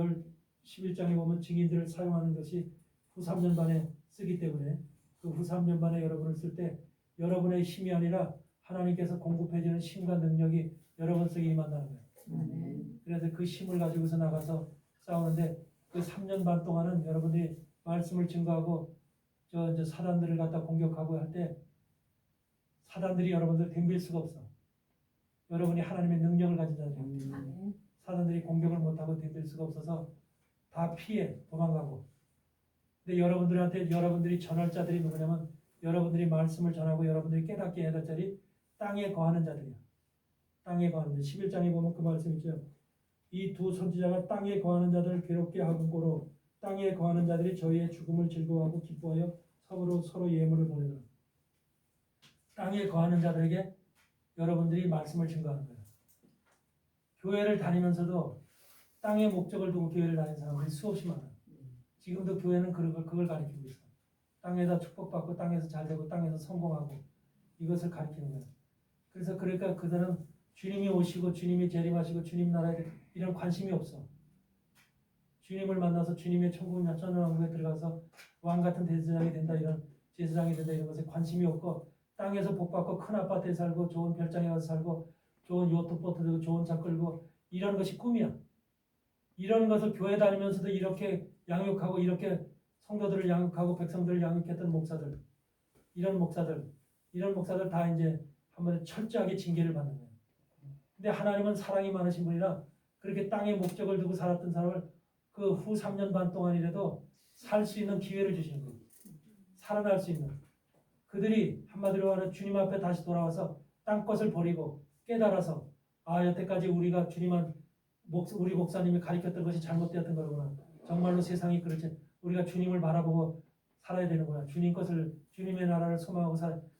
11장에 보면 증인들을 사용하는 것이 후 3년 반에 쓰기 때문에 그 후 3년 반에 여러분을 쓸 때 여러분의 힘이 아니라 하나님께서 공급해주는 힘과 능력이 여러분 속에 임한다는 거예요. 그래서 그 힘을 가지고서 나가서 싸우는데 그 3년 반 동안은 여러분들이 말씀을 증거하고 저 사단들을 갖다 공격하고 할 때 사단들이 여러분들 덤빌 수가 없어. 여러분이 하나님의 능력을 가진 자들이에요. 사단들이 공격을 못하고 덤빌 수가 없어서 다 피해 도망가고. 근데 여러분들이 전할 자들이 누구냐면 여러분들이 말씀을 전하고 여러분들이 깨닫게 해야 될 자들이 땅에 거하는 자들이야. 땅에 거하는 자. 11장에 보면 그 말씀 있죠. 이 두 선지자가 땅에 거하는 자들을 괴롭게 하고로 땅에 거하는 자들이 저희의 죽음을 즐거워하고 기뻐하여 서로 예물을 보내더라. 땅에 거하는 자들에게 여러분들이 말씀을 증거하는 거예요. 교회를 다니면서도 땅의 목적을 두고 교회를 다니는 사람들이 수없이 많아요. 지금도 교회는 그걸 가리키고 있어요. 땅에다 축복받고 땅에서 잘되고 땅에서 성공하고 이것을 가리키는 거예요. 그러니까 그들은 주님이 오시고 주님이 재림하시고 주님 나라에 이런 관심이 없어. 주님을 만나서 주님의 천년왕국에 들어가서 왕 같은 대제사장이 된다 이런 제사장이 된다 이런 것에 관심이 없고 땅에서 복받고 큰 아파트에 살고 좋은 별장에 가서 살고 좋은 요트보트 들고 좋은 차 끌고 이런 것이 꿈이야. 이런 것을 교회 다니면서도 이렇게 양육하고 이렇게 성도들을 양육하고 백성들을 양육했던 목사들 이런 목사들 다 이제 한번 철저하게 징계를 받는 거예요. 근데 하나님은 사랑이 많으신 분이라 그렇게 땅에 목적을 두고 살았던 사람을 그 후 3년 반 동안이라도 살 수 있는 기회를 주시는 거예요. 살아날 수 있는. 그들이 한마디로 말하면 주님 앞에 다시 돌아와서 땅것을 버리고 깨달아서 아 여태까지 우리가 우리 목사님이 가르쳤던 것이 잘못되었던 거구나. 정말로 세상이 그렇지. 우리가 주님을 바라보고 살아야 되는구나. 주님의 나라를 소망하고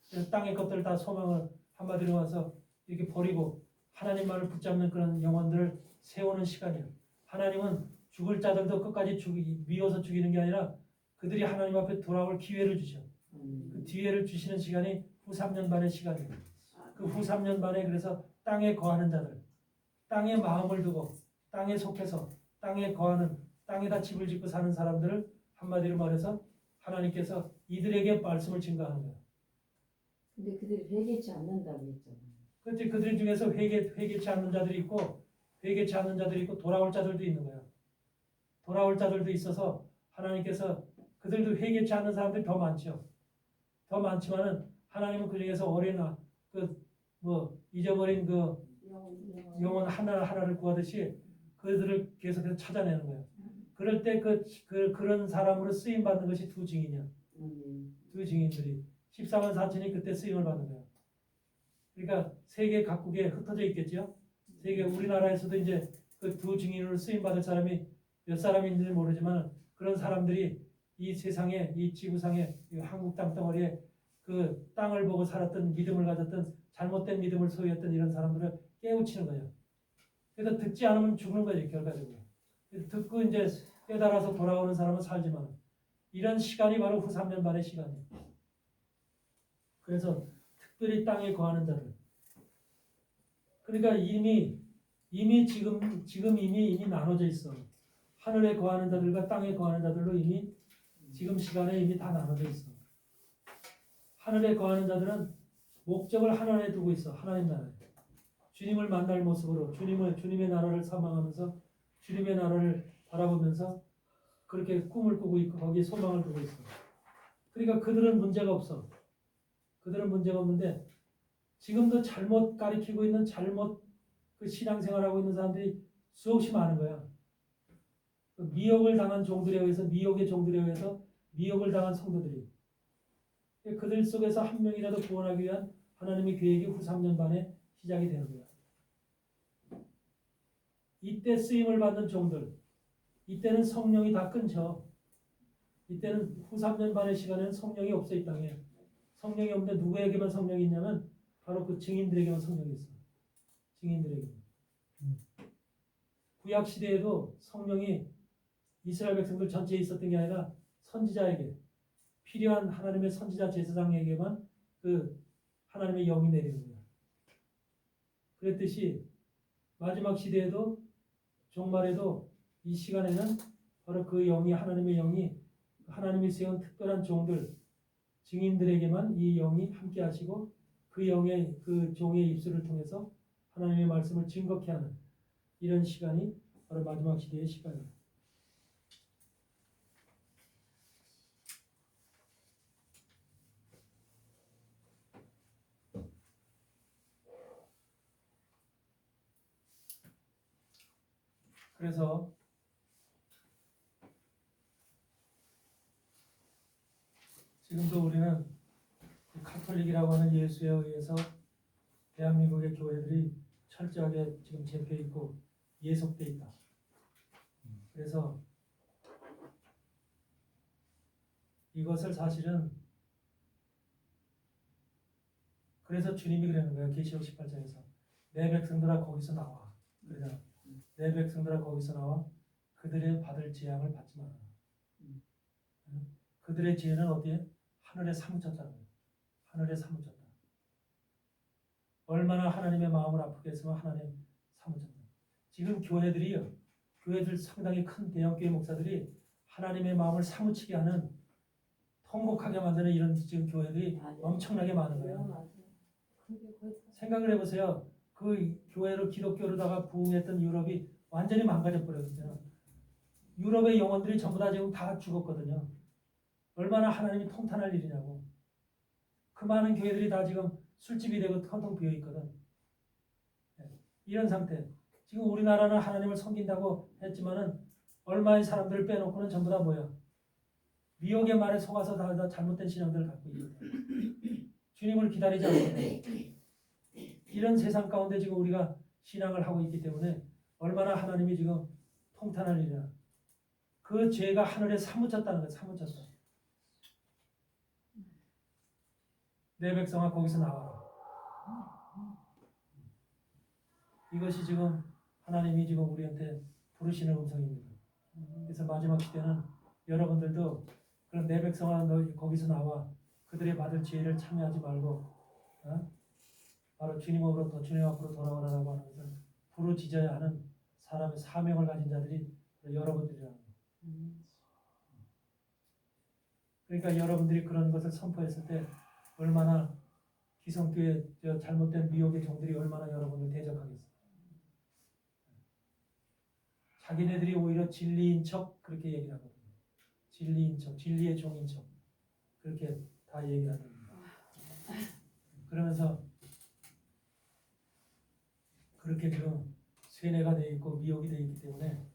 그래서 땅의 것들을 다 소망을 한마디로 와서 이렇게 버리고 하나님만을 붙잡는 그런 영혼들을 세우는 시간이에요. 하나님은 죽을 자들도 끝까지 미워서 죽이는 게 아니라 그들이 하나님 앞에 돌아올 기회를 주셔. 그 기회를 주시는 시간이 후 3년 반의 시간이에요. 그 후 3년 반에 그래서 땅에 거하는 자들, 땅에 마음을 두고 땅에 속해서 땅에 거하는 땅에다 집을 짓고 사는 사람들을 한마디로 말해서 하나님께서 이들에게 말씀을 증거하는 거예요. 근데 그들이 회개치 않는다고 했잖아요. 그렇지. 그들 중에서 회개치 않는 자들이 있고 회개치 않는 자들이 있고 돌아올 자들도 있는 거야. 돌아올 자들도 있어서 하나님께서 그들도 회개치 않는 사람들이 더 많죠. 더 많지만은 하나님은 그 중에서 어린아 잊어버린 그 영혼 하나를 구하듯이 그들을 계속해서 찾아내는 거예요. 그럴 때 그런 사람으로 쓰임 받는 것이 두 증인이야. 두 증인들이 14만 4천이 그때 쓰임을 받는 거예요. 그러니까 세계 각국에 흩어져 있겠죠. 세계 우리나라에서도 이제 그 두 증인으로 쓰임 받을 사람이 몇 사람인지 모르지만 그런 사람들이 이 세상에 이 지구상에 이 한국 땅덩어리에 그 땅을 보고 살았던 믿음을 가졌던 잘못된 믿음을 소유했던 이런 사람들을 깨우치는 거예요. 그래서 듣지 않으면 죽는 거죠 결과적으로. 듣고 이제 깨달아서 돌아오는 사람은 살지만 이런 시간이 바로 후 3년 반의 시간이에요. 그래서 특별히 땅에 거하는 자들. 그러니까 이미 지금 나눠져 있어. 하늘에 거하는 자들과 땅에 거하는 자들로 이미 지금 시간에 이미 다 나눠져 있어. 하늘에 거하는 자들은 목적을 하늘에 두고 있어. 하나님 나라에. 주님을 만날 모습으로 주님의 나라를 사망하면서 주님의 나라를 바라보면서 그렇게 꿈을 꾸고 있고 거기에 소망을 두고 있어. 그러니까 그들은 문제가 없어. 그들은 문제가 없는데 지금도 잘못 가리키고 있는 잘못 그 신앙생활하고 있는 사람들이 수없이 많은 거야. 미혹을 당한 종들에 의해서 미혹의 종들에 의해서 미혹을 당한 성도들이 그들 속에서 한 명이라도 구원하기 위한 하나님의 계획이 후 3년 반에 시작이 되는 거야. 이때 쓰임을 받는 종들, 이때는 성령이 다 끊겨. 이때는 후 3년 반의 시간에는 성령이 없어 이 땅에. 성령이 없는데 누구에게만 성령이 있냐면 바로 그 증인들에게만 성령이 있어. 증인들에게. 구약 시대에도 성령이 이스라엘 백성들 전체에 있었던 게 아니라 선지자에게 필요한 하나님의 선지자 제사장에게만 그 하나님의 영이 내리는 거예요. 그랬듯이 마지막 시대에도 종말에도 이 시간에는 바로 그 영이 하나님의 영이 하나님이 세운 특별한 종들 증인들에게만 이 영이 함께 하시고 그 영의 그 종의 입술을 통해서 하나님의 말씀을 증거케 하는 이런 시간이 바로 마지막 시대의 시간입니다. 그래서 지금도 우리는 카톨릭이라고 하는 예수에 의해서 대한민국의 교회들이 철저하게 지금 잡혀 있고 예속돼 있다. 그래서 이것을 사실은 그래서 주님이 그러는 거예요. 계시록 18장에서 내 백성들아 거기서 나와. 그러잖아. 내 백성들아 거기서 나와 그들의 받을 재앙을 받지 마라. 그들의 지혜는 어디에? 하늘에 사무쳤다는 거예요. 하늘에 사무쳤다. 얼마나 하나님의 마음을 아프게 했으면 하나님 사무쳤다. 지금 교회들 상당히 큰 대형교회 목사들이 하나님의 마음을 사무치게 하는 통곡하게 만드는 이런 지금 교회들이 엄청나게 많은 거예요. 생각을 해보세요. 그 교회로 기독교로다가 부흥했던 유럽이 완전히 망가져 버렸거든요. 유럽의 영혼들이 전부 다 지금 다 죽었거든요. 얼마나 하나님이 통탄할 일이냐고. 그 많은 교회들이 다 지금 술집이 되고 텅텅 비어 있거든. 이런 상태. 지금 우리나라는 하나님을 섬긴다고 했지만은 얼마의 사람들을 빼놓고는 전부 다 뭐야? 미혹의 말에 속아서 다 잘못된 신앙들을 갖고 있거든. 주님을 기다리지 않거든. 이런 세상 가운데 지금 우리가 신앙을 하고 있기 때문에 얼마나 하나님이 지금 통탄할 일이야. 그 죄가 하늘에 사무쳤다는 거야. 사무쳤다. 내 백성아 거기서 나와라. 이것이 지금 하나님이 지금 우리한테 부르시는 음성입니다. 그래서 마지막 시대는 여러분들도 그런 내 백성아 너 거기서 나와. 그들의 받을 지혜를 참여하지 말고 바로 주님 앞으로 주님 앞으로 돌아오라라고 하는 것을 부르짖어야 하는 사람의 사명을 가진 자들이 여러분들이라는 거예요. 그러니까 여러분들이 그런 것을 선포했을 때 얼마나 기성교회 잘못된 미혹의 종들이 얼마나 여러분을 대적하겠어요. 자기네들이 오히려 진리인 척 그렇게 얘기를 하거든요. 진리인 척, 진리의 종인 척 그렇게 다 얘기를 하는 겁니다. 그러면서 그렇게 지금 쇠뇌가 되어 있고 미혹이 되어 있기 때문에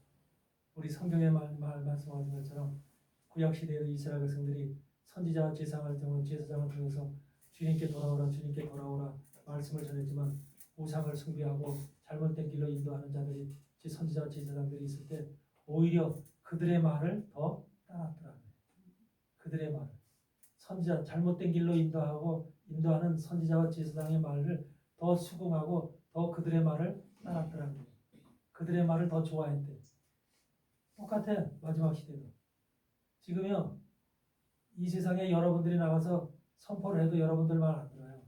우리 성경에 말씀하신 것처럼 구약 시대에도 이스라엘 백성들이 선지자 제사장을 통해서 주님께 돌아오라 말씀을 전했지만 우상을 숭배하고 잘못된 길로 인도하는 자들이 선지자 제사장들이 있을 때 오히려 그들의 말을 더 따랐더라고요. 그들의 말, 선지자 잘못된 길로 인도하는 선지자와 제사장의 말을 더 수긍하고 더 그들의 말을 따랐더라고요. 그들의 말을 더 좋아했대. 똑같아. 마지막 시대도. 지금요. 이 세상에 여러분들이 나가서 선포를 해도 여러분들 말 안 들어요.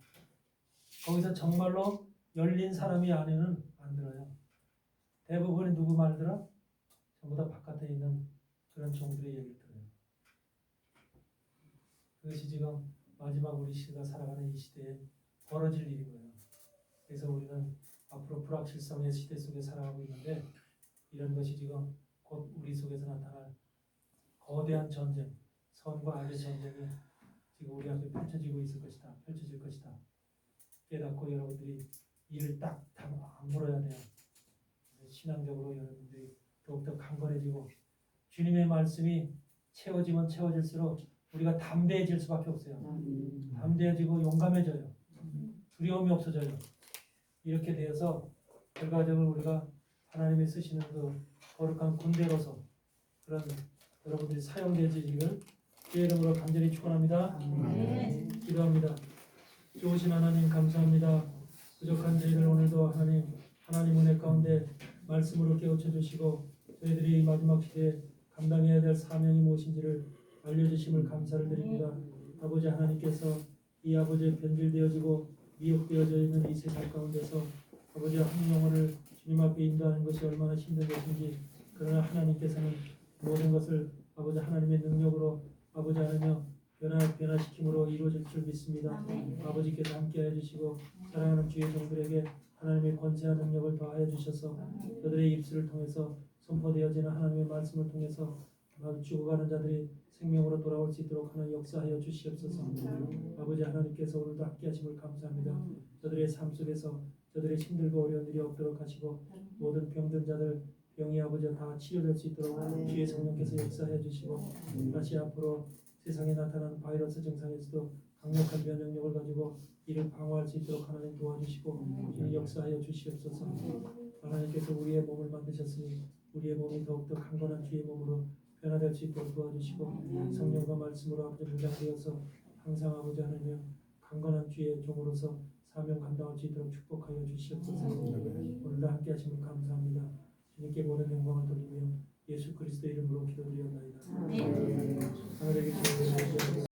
거기서 정말로 열린 사람이 안에는 안 들어요. 대부분이 누구 말 들어? 전부 다 바깥에 있는 그런 종들의 얘기를 들어요. 그것이 지금 마지막 우리 시대가 살아가는 이 시대에 벌어질 일인 거예요. 그래서 우리는 앞으로 불확실성의 시대 속에 살아가고 있는데 이런 것이 지금 곧 우리 속에서 나타날 거대한 전쟁, 선과 악의 전쟁이 지금 우리 앞에 펼쳐질 것이다. 깨닫고 여러분들이 이를 딱 물어야 돼요. 신앙적으로 여러분들이 더욱더 강건해지고 주님의 말씀이 채워지면 채워질수록 우리가 담대해질 수밖에 없어요. 담대해지고 용감해져요. 두려움이 없어져요. 이렇게 되어서 결과적으로 우리가 하나님이 쓰시는 그 거룩한 군대로서 그런 여러분들이 사용되지기를 주의 이름으로 간절히 축원합니다. 기도합니다. 좋으신 하나님 감사합니다. 부족한 저희들 오늘도 하나님 은혜 가운데 말씀으로 깨우쳐 주시고 저희들이 마지막 시대에 감당해야 될 사명이 무엇인지를 알려주심을 감사를 드립니다. 아버지 하나님께서 이 아버지의 변질되어지고 미혹되어져 있는 이 세상 가운데서 아버지 한 영혼을 주님 앞에 인도하는 것이 얼마나 힘든 것인지 그러나 하나님께서는 모든 것을 아버지 하나님의 능력으로 아버지 하나며 변화시킴으로 이루어질 줄 믿습니다. 아버지께서 함께 해주시고 사랑하는 주의 종들에게 하나님의 권세와 능력을 더하여 주셔서 그들의 입술을 통해서 선포되어지는 하나님의 말씀을 통해서 죽어가는 자들이 생명으로 돌아올 수 있도록 하나님 역사하여 주시옵소서. 아버지 하나님께서 오늘도 함께 하심을 감사합니다. 저들의 삶 속에서 저들의 힘들고 어려운 일이 없도록 하시고 모든 병든 자들 병이 아버지 다 치유될 수 있도록 주의 성령께서 역사해 주시고 다시 앞으로 세상에 나타나는 바이러스 증상에서도 강력한 면역력을 가지고 이를 방어할 수 있도록 하나님 도와주시고 주님 역사하여 주시옵소서. 하나님께서 우리의 몸을 만드셨으니 우리의 몸이 더욱더 강건한 주의 몸으로 변화될 수 있도록 도와주시고 성령과 말씀으로 아버지 무장되어서 항상 아버지 하나님 강건한 주의 종으로서 사명 감당할 수 있도록 축복하여 주시옵소서. 오늘도 함께 하심을 감사합니다. 주님께 모든 영광을 돌리며 예수 그리스도 이름으로 기도드리옵나이다.